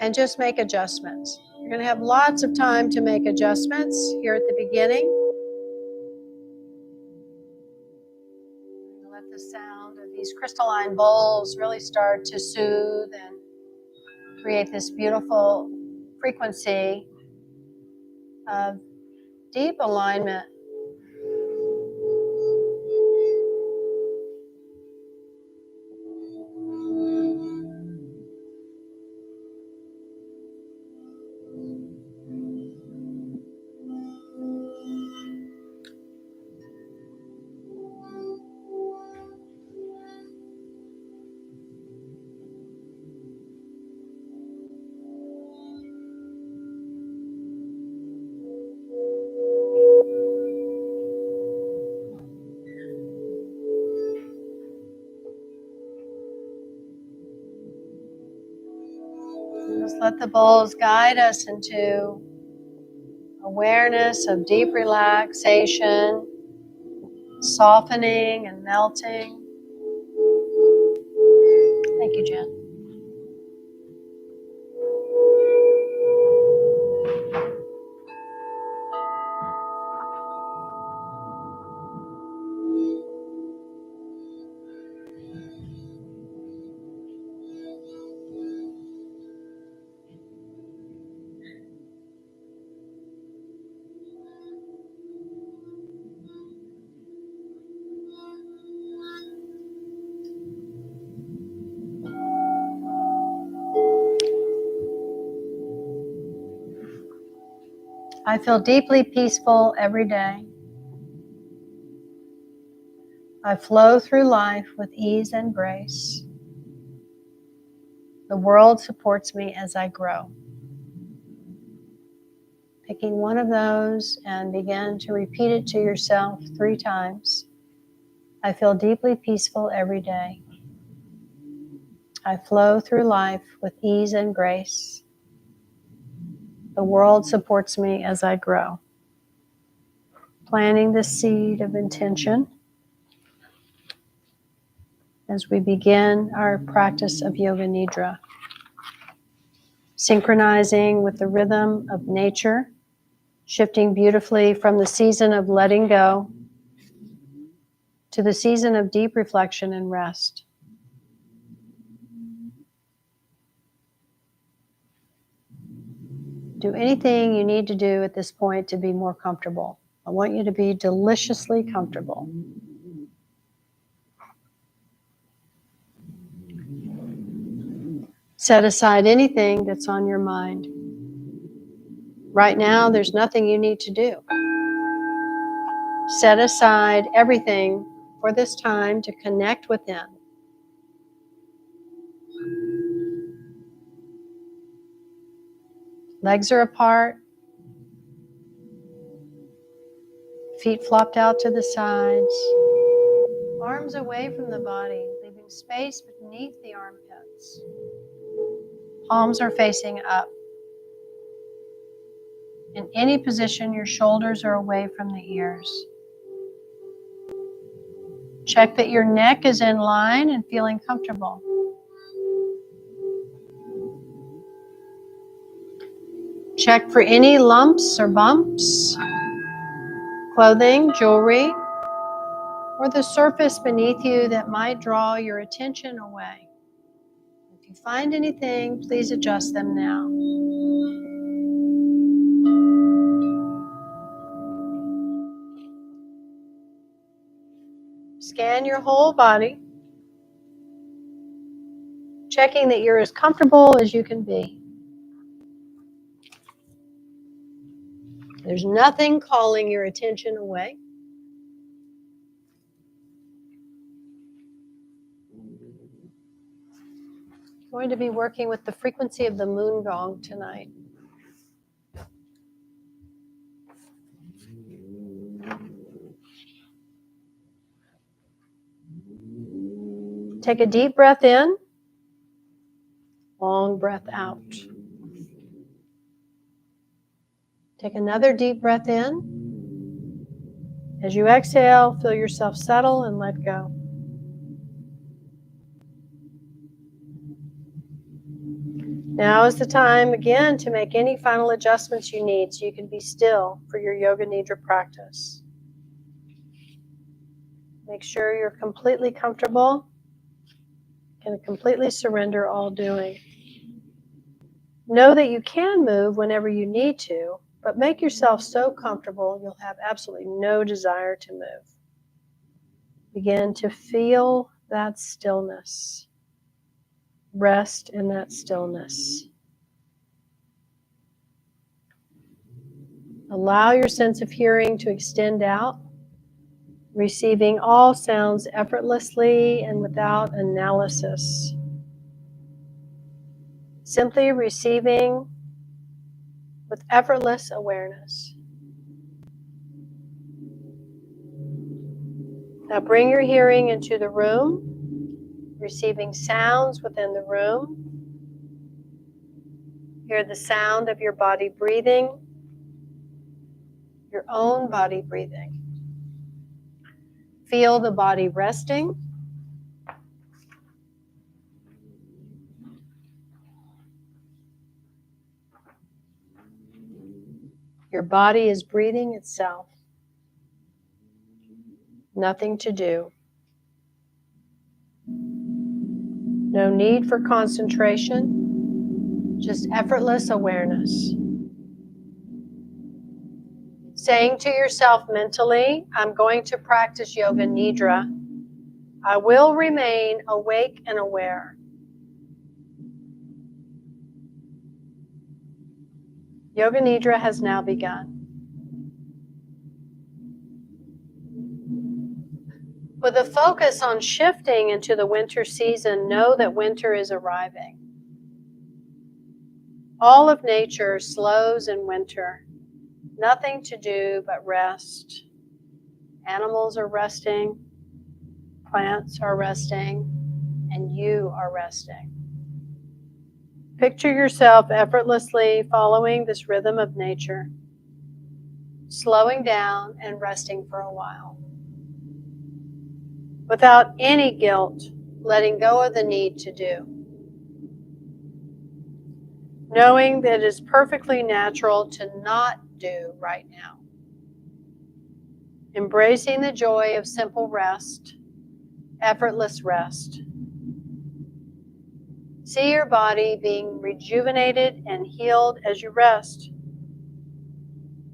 And just make adjustments. You're going to have lots of time to make adjustments here at the beginning. Let the sound of these crystalline bowls really start to soothe and create this beautiful frequency of deep alignment. Just let the bowls guide us into awareness of deep relaxation, softening and melting. Thank you, Jen. I feel deeply peaceful every day. I flow through life with ease and grace. The world supports me as I grow. Picking one of those and begin to repeat it to yourself 3 times. I feel deeply peaceful every day. I flow through life with ease and grace. The world supports me as I grow. Planting the seed of intention as we begin our practice of Yoga Nidra. Synchronizing with the rhythm of nature, shifting beautifully from the season of letting go to the season of deep reflection and rest. Do anything you need to do at this point to be more comfortable. I want you to be deliciously comfortable. Set aside anything that's on your mind. Right now, there's nothing you need to do. Set aside everything for this time to connect within. Legs are apart. Feet flopped out to the sides. Arms away from the body, leaving space beneath the armpits. Palms are facing up. In any position, your shoulders are away from the ears. Check that your neck is in line and feeling comfortable. Check for any lumps or bumps, clothing, jewelry, or the surface beneath you that might draw your attention away. If you find anything, please adjust them now. Scan your whole body, checking that you're as comfortable as you can be. There's nothing calling your attention away. Going to be working with the frequency of the moon gong tonight. Take a deep breath in, long breath out. Take another deep breath in. As you exhale, feel yourself settle and let go. Now is the time again to make any final adjustments you need so you can be still for your Yoga Nidra practice. Make sure you're completely comfortable and completely surrender all doing. Know that you can move whenever you need to, but make yourself so comfortable you'll have absolutely no desire to move. Begin to feel that stillness. Rest in that stillness. Allow your sense of hearing to extend out, receiving all sounds effortlessly and without analysis. Simply receiving with effortless awareness. Now bring your hearing into the room, receiving sounds within the room. Hear the sound of your body breathing, your own body breathing. Feel the body resting. Your body is breathing itself. Nothing to do. No need for concentration, just effortless awareness. Saying to yourself mentally, I'm going to practice Yoga Nidra. I will remain awake and aware. Yoga Nidra has now begun. With a focus on shifting into the winter season, know that winter is arriving. All of nature slows in winter. Nothing to do but rest. Animals are resting, plants are resting, and you are resting. Picture yourself effortlessly following this rhythm of nature, slowing down and resting for a while. Without any guilt, letting go of the need to do. Knowing that it is perfectly natural to not do right now. Embracing the joy of simple rest, effortless rest. See your body being rejuvenated and healed as you rest.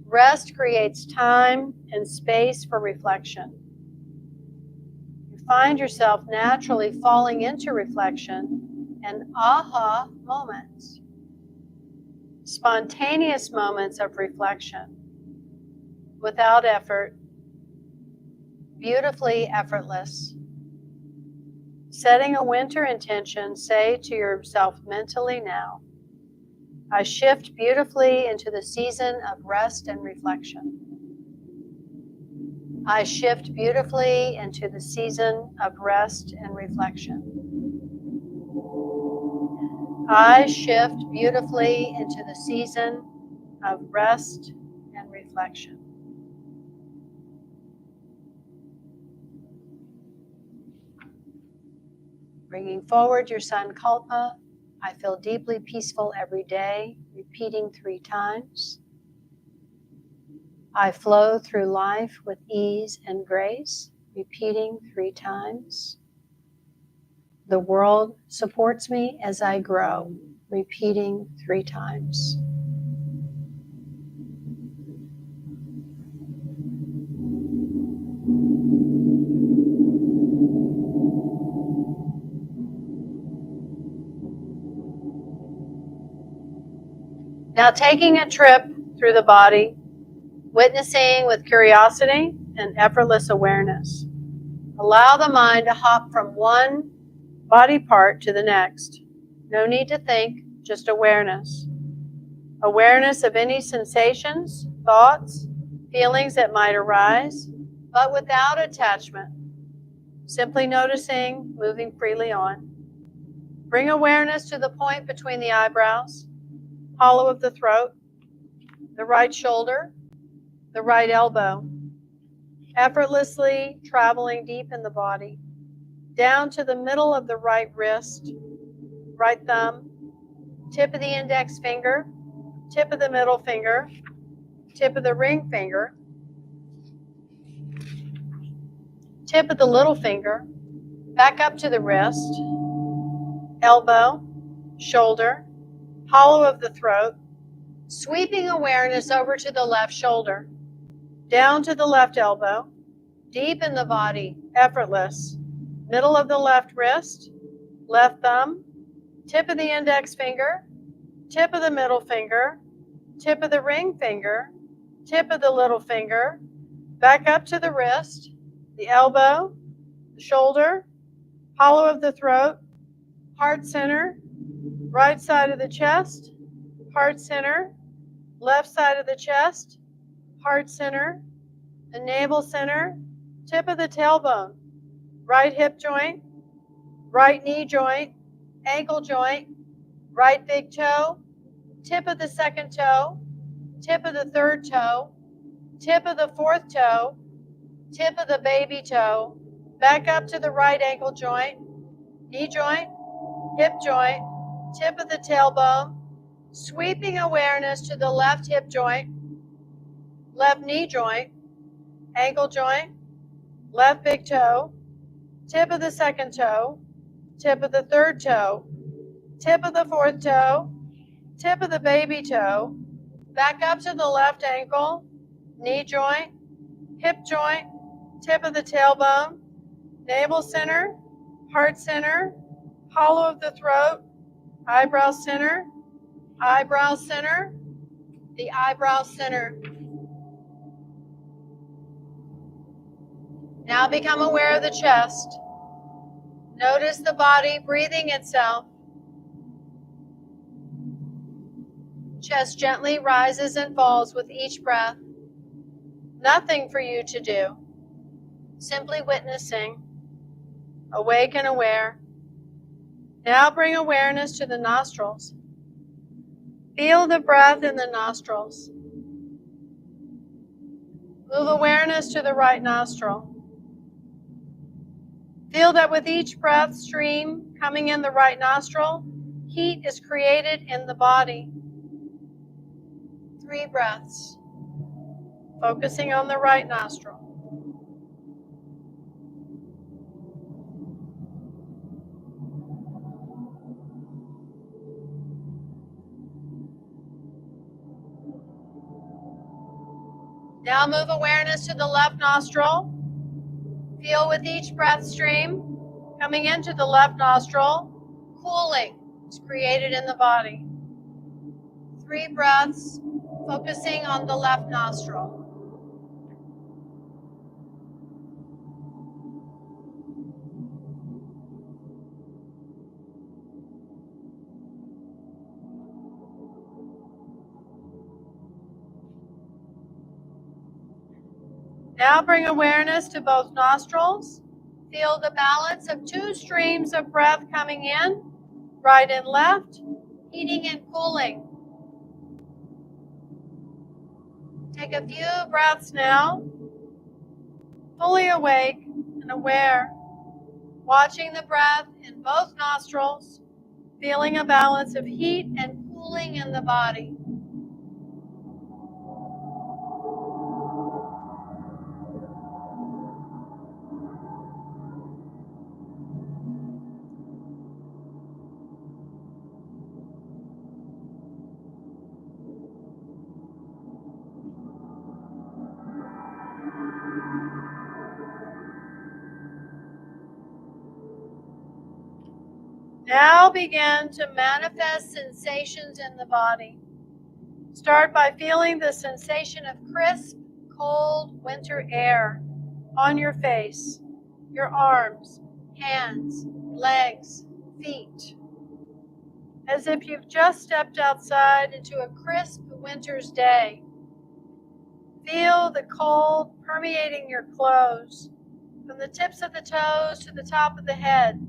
Rest creates time and space for reflection. You find yourself naturally falling into reflection and aha moments. Spontaneous moments of reflection, without effort, beautifully effortless. Setting a winter intention, say to yourself mentally now, I shift beautifully into the season of rest and reflection. I shift beautifully into the season of rest and reflection. I shift beautifully into the season of rest and reflection. Bringing forward your sankalpa, I feel deeply peaceful every day, repeating 3 times. I flow through life with ease and grace, repeating 3 times. The world supports me as I grow, repeating 3 times. Now taking a trip through the body, witnessing with curiosity and effortless awareness. Allow the mind to hop from one body part to the next. No need to think, just awareness. Awareness of any sensations, thoughts, feelings that might arise, but without attachment. Simply noticing, moving freely on. Bring awareness to the point between the eyebrows, hollow of the throat, the right shoulder, the right elbow, effortlessly traveling deep in the body, down to the middle of the right wrist, right thumb, tip of the index finger, tip of the middle finger, tip of the ring finger, tip of the little finger, back up to the wrist, elbow, shoulder, hollow of the throat, sweeping awareness over to the left shoulder, down to the left elbow, deep in the body, effortless, middle of the left wrist, left thumb, tip of the index finger, tip of the middle finger, tip of the ring finger, tip of the little finger, back up to the wrist, the elbow, the shoulder, hollow of the throat, heart center, right side of the chest, heart center, left side of the chest, heart center, the navel center, tip of the tailbone, right hip joint, right knee joint, ankle joint, right big toe, tip of the second toe, tip of the third toe, tip of the fourth toe, tip of the baby toe, back up to the right ankle joint, knee joint, hip joint, tip of the tailbone, sweeping awareness to the left hip joint, left knee joint, ankle joint, left big toe, tip of the second toe, tip of the third toe, tip of the fourth toe, tip of the baby toe, back up to the left ankle, knee joint, hip joint, tip of the tailbone, navel center, heart center, hollow of the throat, eyebrow center, the eyebrow center. Now become aware of the chest. Notice the body breathing itself. Chest gently rises and falls with each breath. Nothing for you to do. Simply witnessing, awake and aware. Now bring awareness to the nostrils. Feel the breath in the nostrils. Move awareness to the right nostril. Feel that with each breath stream coming in the right nostril, heat is created in the body. 3 breaths, focusing on the right nostril. Now move awareness to the left nostril. Feel with each breath stream coming into the left nostril, cooling is created in the body. 3 breaths, focusing on the left nostril. Now bring awareness to both nostrils. Feel the balance of 2 streams of breath coming in, right and left, heating and cooling. Take a few breaths now, fully awake and aware, watching the breath in both nostrils, feeling a balance of heat and cooling in the body. Now begin to manifest sensations in the body. Start by feeling the sensation of crisp, cold winter air on your face, your arms, hands, legs, feet, as if you've just stepped outside into a crisp winter's day. Feel the cold permeating your clothes, from the tips of the toes to the top of the head,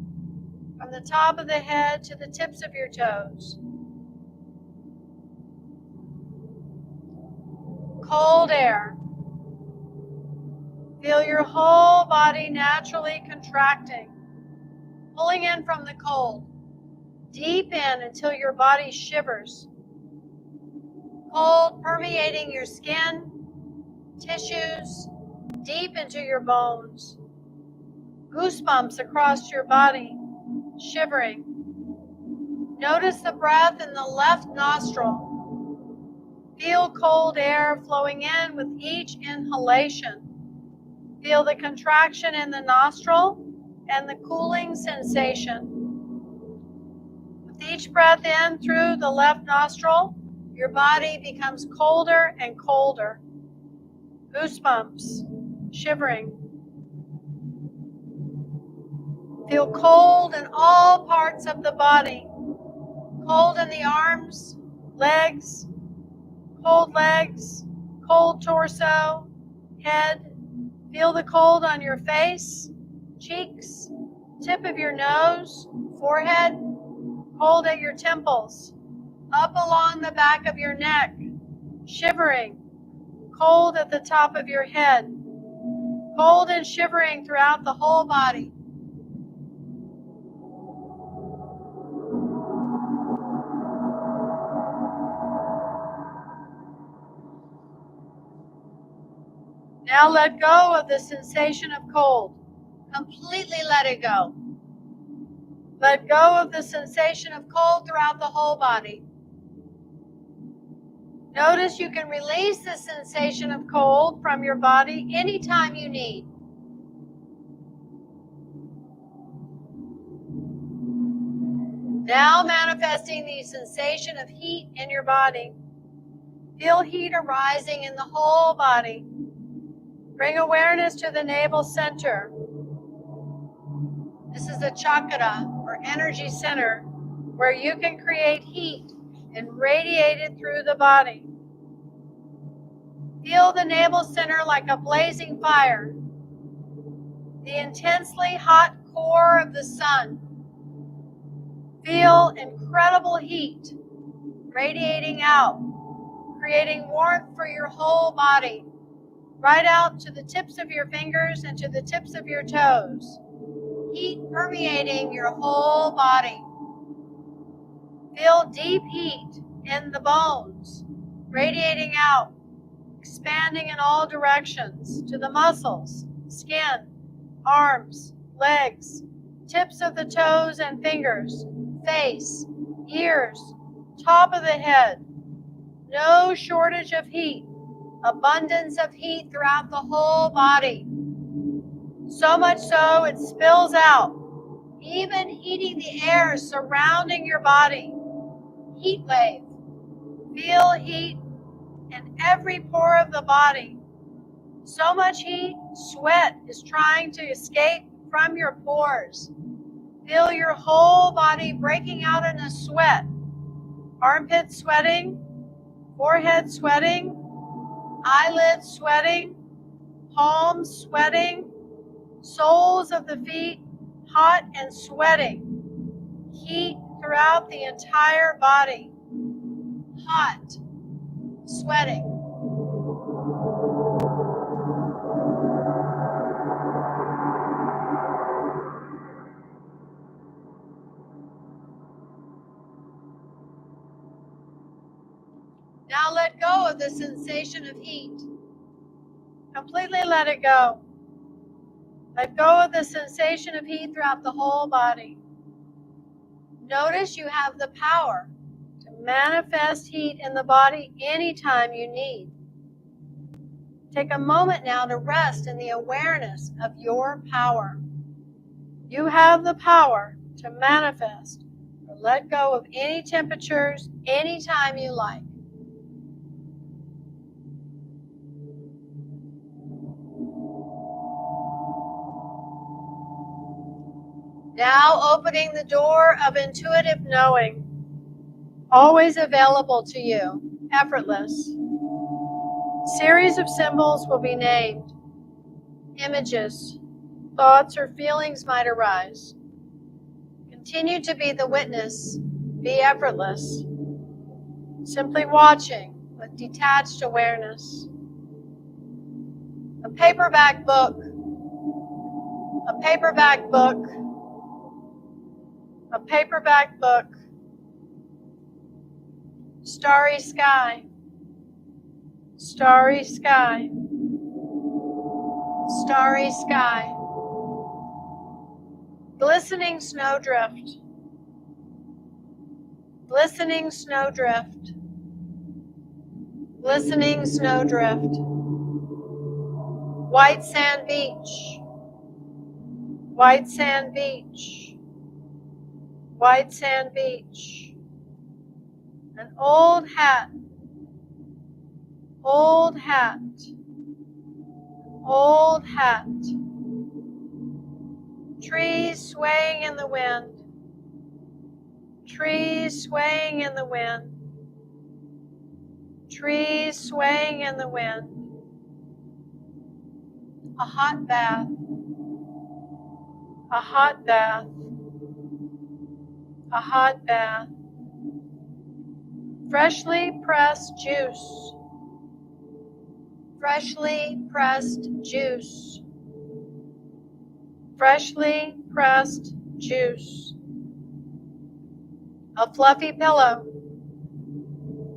from the top of the head to the tips of your toes. Cold air. Feel your whole body naturally contracting, pulling in from the cold, deep in until your body shivers. Cold permeating your skin, tissues, deep into your bones. Goosebumps across your body, shivering. Notice the breath in the left nostril. Feel cold air flowing in with each inhalation. Feel the contraction in the nostril and the cooling sensation. With each breath in through the left nostril, your body becomes colder and colder. Goosebumps, shivering. Feel cold in all parts of the body. Cold in the arms, legs, cold torso, head. Feel the cold on your face, cheeks, tip of your nose, forehead, cold at your temples, up along the back of your neck, shivering, cold at the top of your head, cold and shivering throughout the whole body. Now let go of the sensation of cold. Completely let it go. Let go of the sensation of cold throughout the whole body. Notice you can release the sensation of cold from your body anytime you need. Now manifesting the sensation of heat in your body. Feel heat arising in the whole body. Bring awareness to the navel center. This is a chakra or energy center where you can create heat and radiate it through the body. Feel the navel center like a blazing fire, the intensely hot core of the sun. Feel incredible heat radiating out, creating warmth for your whole body, right out to the tips of your fingers and to the tips of your toes. Heat permeating your whole body. Feel deep heat in the bones, radiating out, expanding in all directions to the muscles, skin, arms, legs, tips of the toes and fingers, face, ears, top of the head. No shortage of heat, abundance of heat throughout the whole body. So much so it spills out, even heating the air surrounding your body. Heat wave. Feel heat in every pore of the body. So much heat, sweat is trying to escape from your pores. Feel your whole body breaking out in a sweat. Armpits sweating, forehead sweating, eyelids sweating, palms sweating, soles of the feet hot and sweating. Heat throughout the entire body. Hot, sweating. Now let go of the sensation of heat. Completely let it go. Let go of the sensation of heat throughout the whole body. Notice you have the power to manifest heat in the body anytime you need. Take a moment now to rest in the awareness of your power. You have the power to manifest or let go of any temperatures anytime you like. Now opening the door of intuitive knowing, always available to you, effortless. Series of symbols will be named. Images, thoughts, or feelings might arise. Continue to be the witness. Be effortless. Simply watching with detached awareness. A paperback book. A paperback book. A paperback book. Starry sky. Starry sky. Starry sky. Glistening snowdrift. Glistening snowdrift. Glistening snowdrift. White sand beach. White sand beach. White sand beach. An old hat. Old hat. Old hat. Trees swaying in the wind. Trees swaying in the wind. Trees swaying in the wind. A hot bath. A hot bath. A hot bath. Freshly pressed juice. Freshly pressed juice. Freshly pressed juice. A fluffy pillow.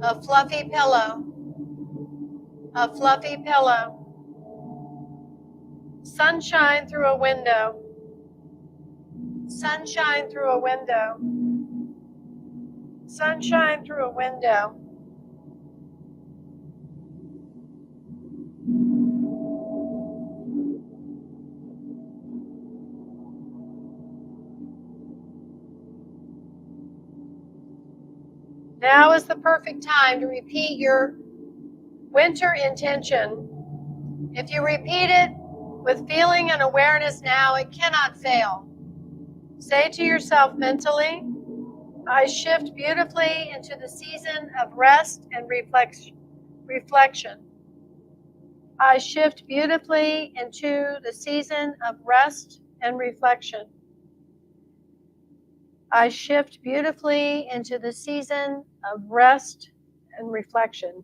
A fluffy pillow. A fluffy pillow. Sunshine through a window. Sunshine through a window. Sunshine through a window. Now is the perfect time to repeat your winter intention. If you repeat it with feeling and awareness now, it cannot fail. Say to yourself mentally, I shift beautifully into the season of rest and reflection. I shift beautifully into the season of rest and reflection. I shift beautifully into the season of rest and reflection.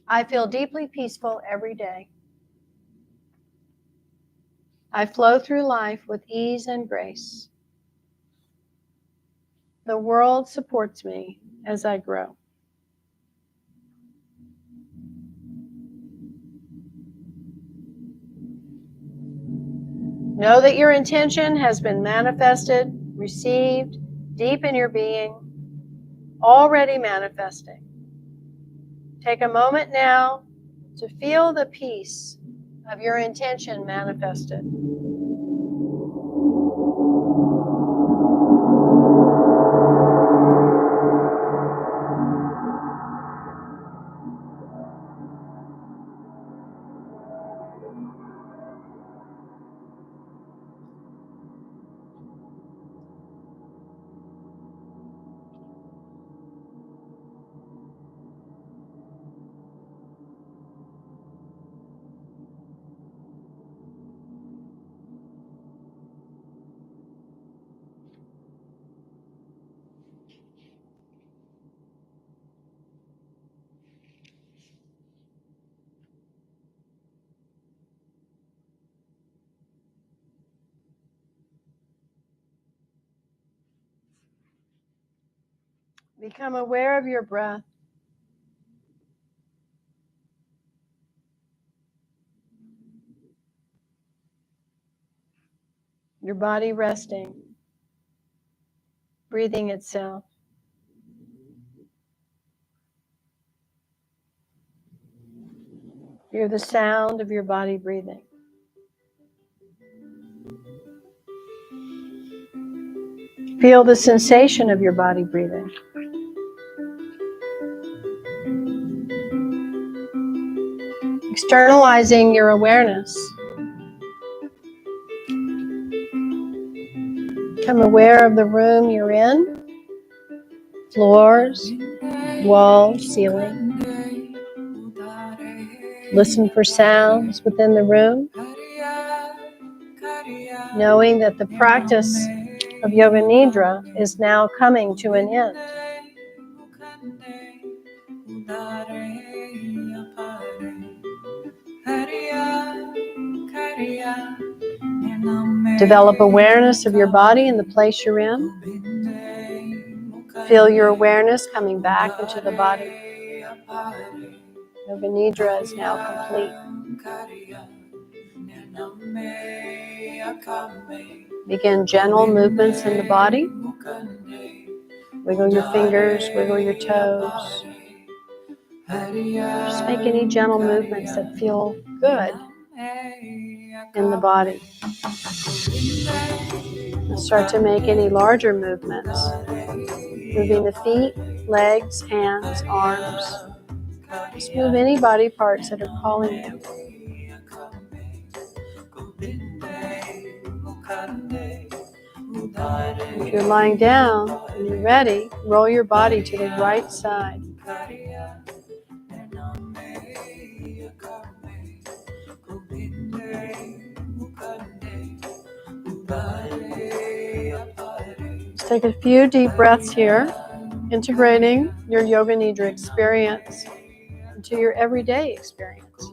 I feel deeply peaceful every day. I flow through life with ease and grace. The world supports me as I grow. Know that your intention has been manifested, received deep in your being, already manifesting. Take a moment now to feel the peace of your intention manifested. Become aware of your breath. Your body resting, breathing itself. Hear the sound of your body breathing. Feel the sensation of your body breathing. Externalizing your awareness. Become aware of the room you're in, floors, walls, ceiling. Listen for sounds within the room, knowing that the practice of Yoga Nidra is now coming to an end. Develop awareness of your body and the place you're in. Feel your awareness coming back into the body. Yoga Nidra is now complete. Begin gentle movements in the body. Wiggle your fingers, wiggle your toes. Just make any gentle movements that feel good in the body. And start to make any larger movements. Moving the feet, legs, hands, arms. Just move any body parts that are calling you. If you're lying down and you're ready, roll your body to the right side. Let's take a few deep breaths here, integrating your Yoga Nidra experience into your everyday experience.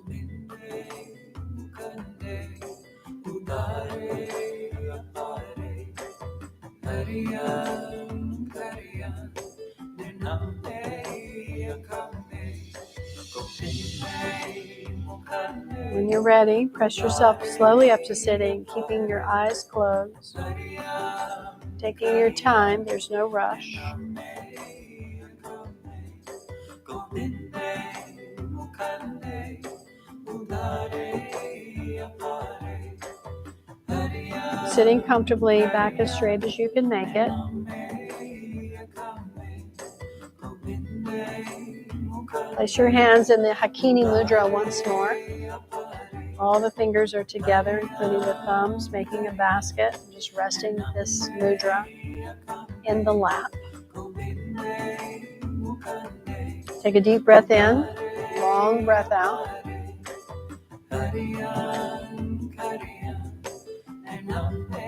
When you're ready, press yourself slowly up to sitting, keeping your eyes closed. Taking your time, there's no rush. Sitting comfortably, back as straight as you can make it. Place your hands in the Hakini Mudra once more. All the fingers are together, including the thumbs, making a basket. Just resting this Mudra in the lap. Take a deep breath in, long breath out.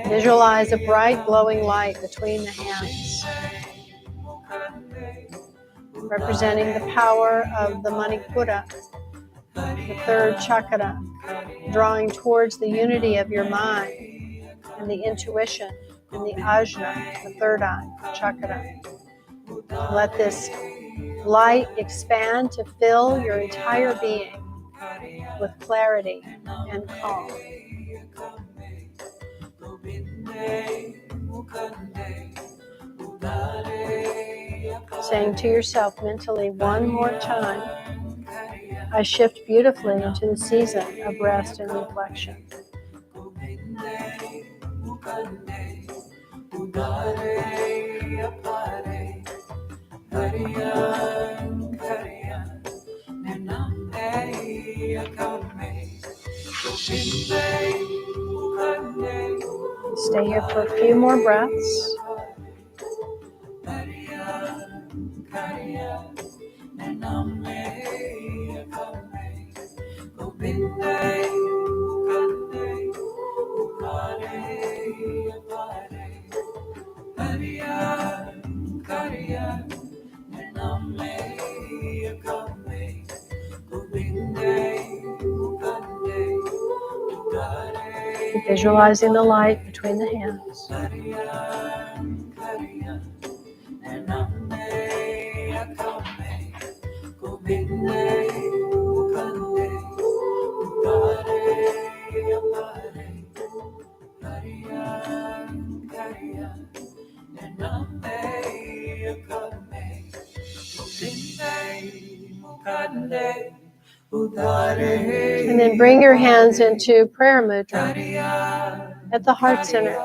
Visualize a bright glowing light between the hands, representing the power of the Manipura, the third chakra, drawing towards the unity of your mind and the intuition and the ajna, the third eye chakra. Let this light expand to fill your entire being with clarity and calm. Saying to yourself mentally one more time, I shift beautifully into the season of rest and reflection. Stay here for a few more breaths. Keep visualizing the light between the hands. And then bring your hands into prayer mudra at the heart center.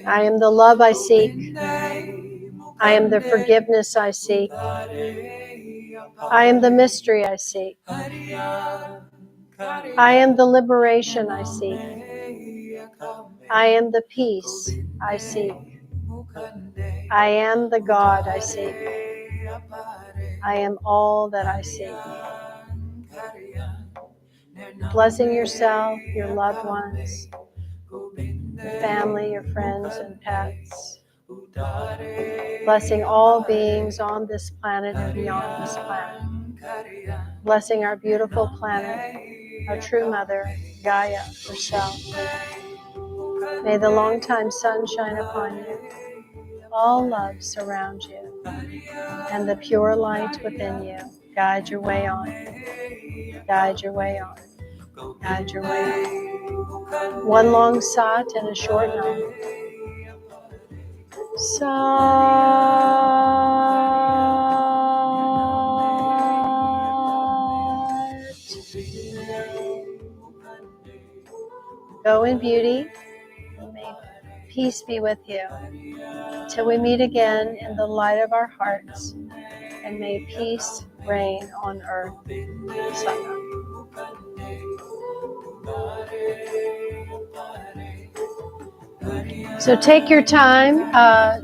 I am the love I seek. I am the forgiveness I seek. I am the mystery I seek. I am the liberation I seek. I am the peace I seek. I am the God I seek. I am all that I seek. Blessing yourself, your loved ones, your family, your friends, and pets. Blessing all beings on this planet and beyond this planet. Blessing our beautiful planet, our true mother, Gaia herself. May the long-time sun shine upon you. All love surround you, and the pure light within you guide your way on. Guide your way on. Guide your way on. One long sat and a short nam. Go in beauty, and may peace be with you. Till we meet again in the light of our hearts, and may peace reign on earth. Satnam. So take your time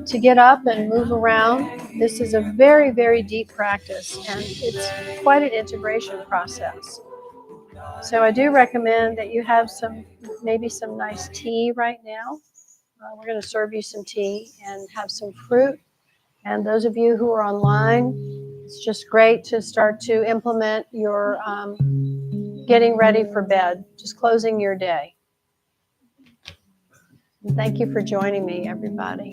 to get up and move around. This is a very, very deep practice, and it's quite an integration process. So I do recommend that you have maybe some nice tea right now. We're going to serve you some tea and have some fruit. And those of you who are online, it's just great to start to implement your getting ready for bed, just closing your day. And thank you for joining me, everybody.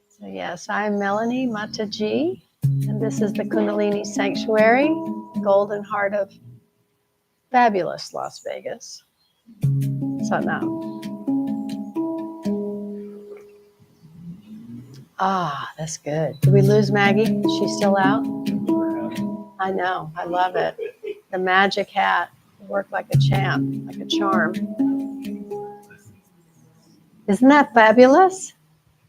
So yes, I'm Melanie Mataji, and this is the Kundalini Sanctuary, Golden Heart of fabulous Las Vegas. Satnam. Ah, that's good. Did we lose Maggie? Is she still out? I know. I love it. The magic hat worked like a champ, like a charm. Isn't that fabulous?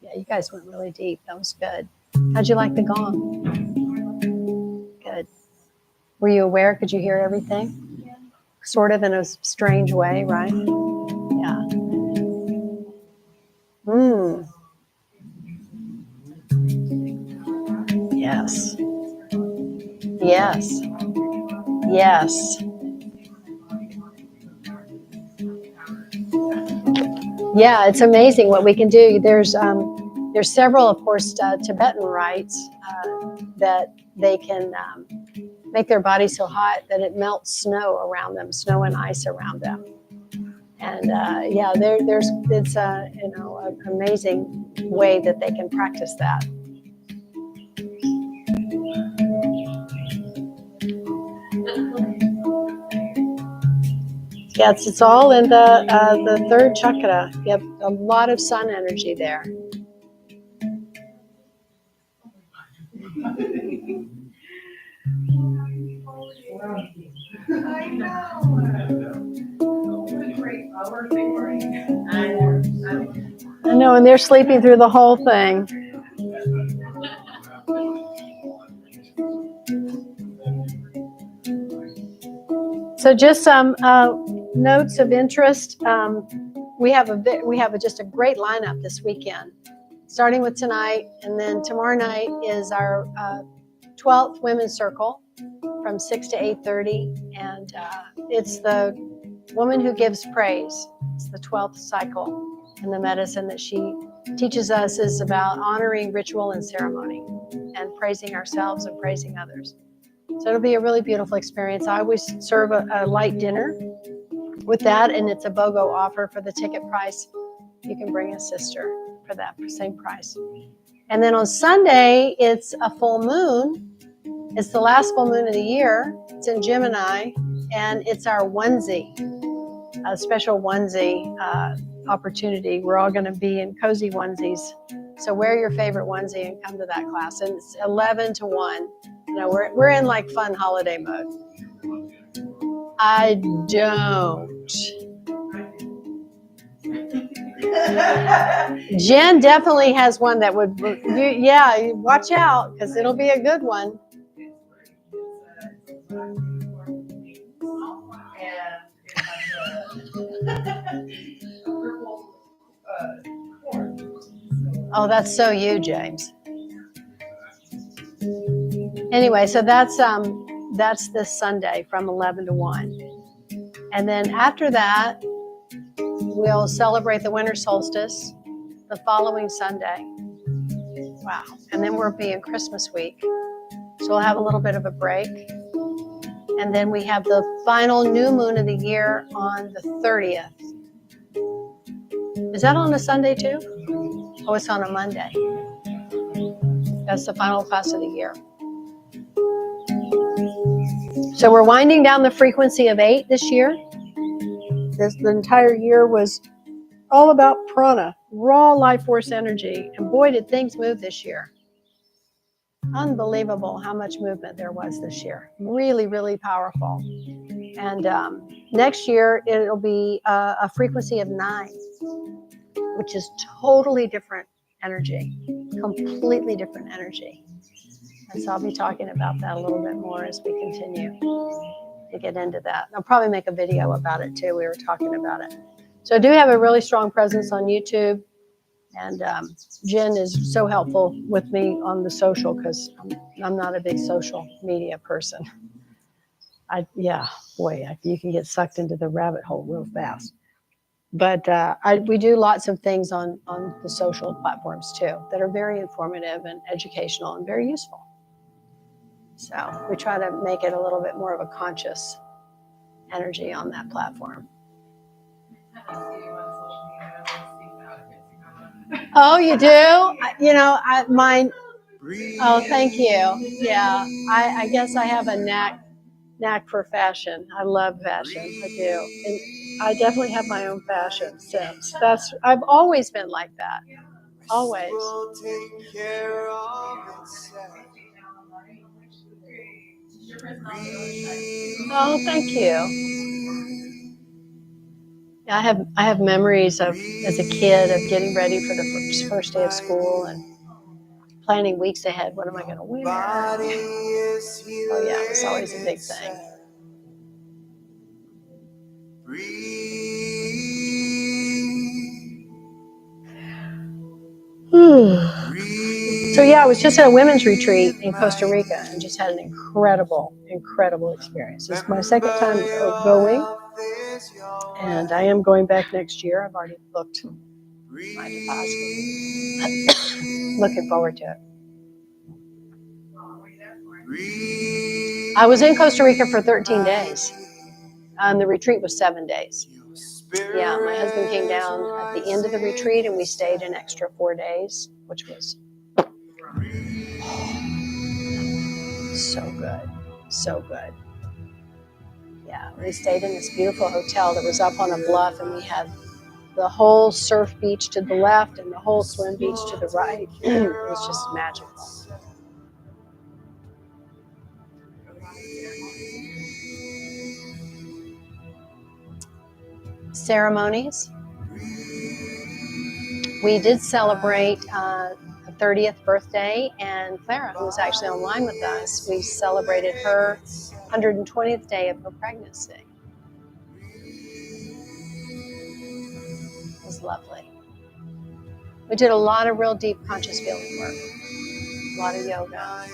Yeah, you guys went really deep. That was good. How'd you like the gong? Good. Were you aware? Could you hear everything? Yeah. Sort of in a strange way, right? Yeah. Yes. Yes. Yes. Yeah, it's amazing what we can do. There's several, of course, Tibetan rites that they can make their body so hot that it melts snow around them, snow and ice around them. And yeah, it's an amazing way that they can practice that. Yes, it's all in the third chakra. You have a lot of sun energy there. I know. Great power thing. I know, and they're sleeping through the whole thing. So just some notes of interest. We have just a great lineup this weekend, starting with tonight, and then tomorrow night is our 12th Women's Circle from 6 to 8:30, and it's the woman who gives praise. It's the 12th cycle, and the medicine that she teaches us is about honoring ritual and ceremony, and praising ourselves and praising others. So it'll be a really beautiful experience. I always serve a light dinner with that, and it's a BOGO offer for the ticket price. You can bring a sister for that same price. And then on Sunday, it's a full moon. It's the last full moon of the year. It's in Gemini, and it's our onesie, a special onesie opportunity. We're all going to be in cozy onesies. So wear your favorite onesie and come to that class. And it's 11 to 1. You know, we're in like fun holiday mode. I don't. Jen definitely has one that would, yeah, watch out because it'll be a good one. Purple, corn. Oh, that's so you, James. Anyway, so that's this Sunday from 11 to 1. And then after that, we'll celebrate the winter solstice the following Sunday. Wow. And then we'll be in Christmas week. So we'll have a little bit of a break. And then we have the final new moon of the year on the 30th. Is that on a Sunday too? Oh, it's on a Monday. That's the final class of the year. So we're winding down the frequency of 8 this year. The entire year was all about prana, raw life force energy. And boy, did things move this year. Unbelievable how much movement there was this year. Really, really powerful. And next year, it'll be a frequency of 9, which is totally different energy, completely different energy. And so I'll be talking about that a little bit more as we continue to get into that. I'll probably make a video about it too. We were talking about it. So I do have a really strong presence on YouTube. And Jen is so helpful with me on the social because I'm not a big social media person. You can get sucked into the rabbit hole real fast. But we do lots of things on the social platforms too that are very informative and educational and very useful. So we try to make it a little bit more of a conscious energy on that platform. Oh, you do? Mine. Oh, thank you. Yeah, I guess I have a knack for fashion. I love fashion. I do. And I definitely have my own fashion sense. I've always been like that. Always. Oh, thank you. Yeah, I have memories of as a kid of getting ready for the first day of school and planning weeks ahead. What am I going to wear? Oh yeah, it's always a big thing. So yeah, I was just at a women's retreat in Costa Rica and just had an incredible experience. It's my second time going, and I am going back next year. I've already booked my deposit. Looking forward to it. I was in Costa Rica for 13 days. The retreat was 7 days. Yeah, my husband came down at the end of the retreat and we stayed an extra 4 days, which was so good. So good. Yeah, we stayed in this beautiful hotel that was up on a bluff and we had the whole surf beach to the left and the whole swim beach to the right. It was just magical. Ceremonies. We did celebrate a 30th birthday, and Clara, who was actually online with us, we celebrated her 120th day of her pregnancy. It was lovely. We did a lot of real deep conscious feeling work, a lot of yoga.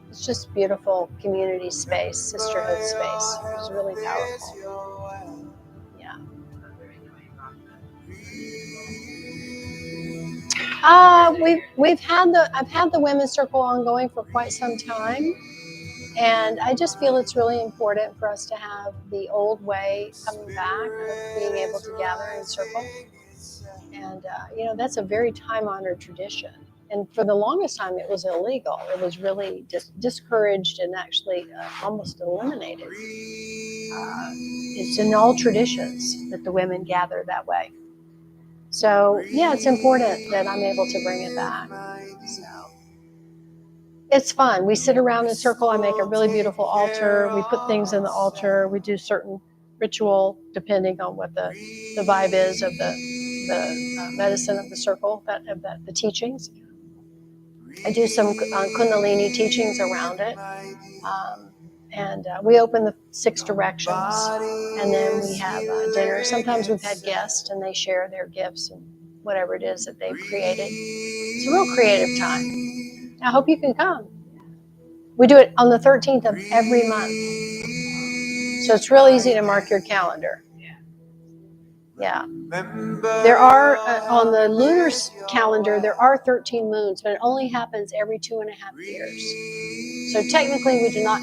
It's just beautiful community space, sisterhood space. It was really powerful. Yeah. I've had the women's circle ongoing for quite some time, and I just feel it's really important for us to have the old way coming back of being able to gather in circle. And that's a very time-honored tradition. And for the longest time, it was illegal. It was really discouraged and actually almost eliminated. It's in all traditions that the women gather that way. So, yeah, it's important that I'm able to bring it back. So, it's fun. We sit around in a circle. I make a really beautiful altar. We put things in the altar. We do certain ritual depending on what the vibe is of the medicine of the circle, the teachings. I do some Kundalini teachings around it. And we open the 6 directions, and then we have dinner. Sometimes we've had guests, and they share their gifts and whatever it is that they've created. It's a real creative time. I hope you can come. We do it on the 13th of every month. So it's real easy to mark your calendar. Yeah. There are, on the lunar calendar, there are 13 moons, but it only happens every 2.5 years. So technically we do not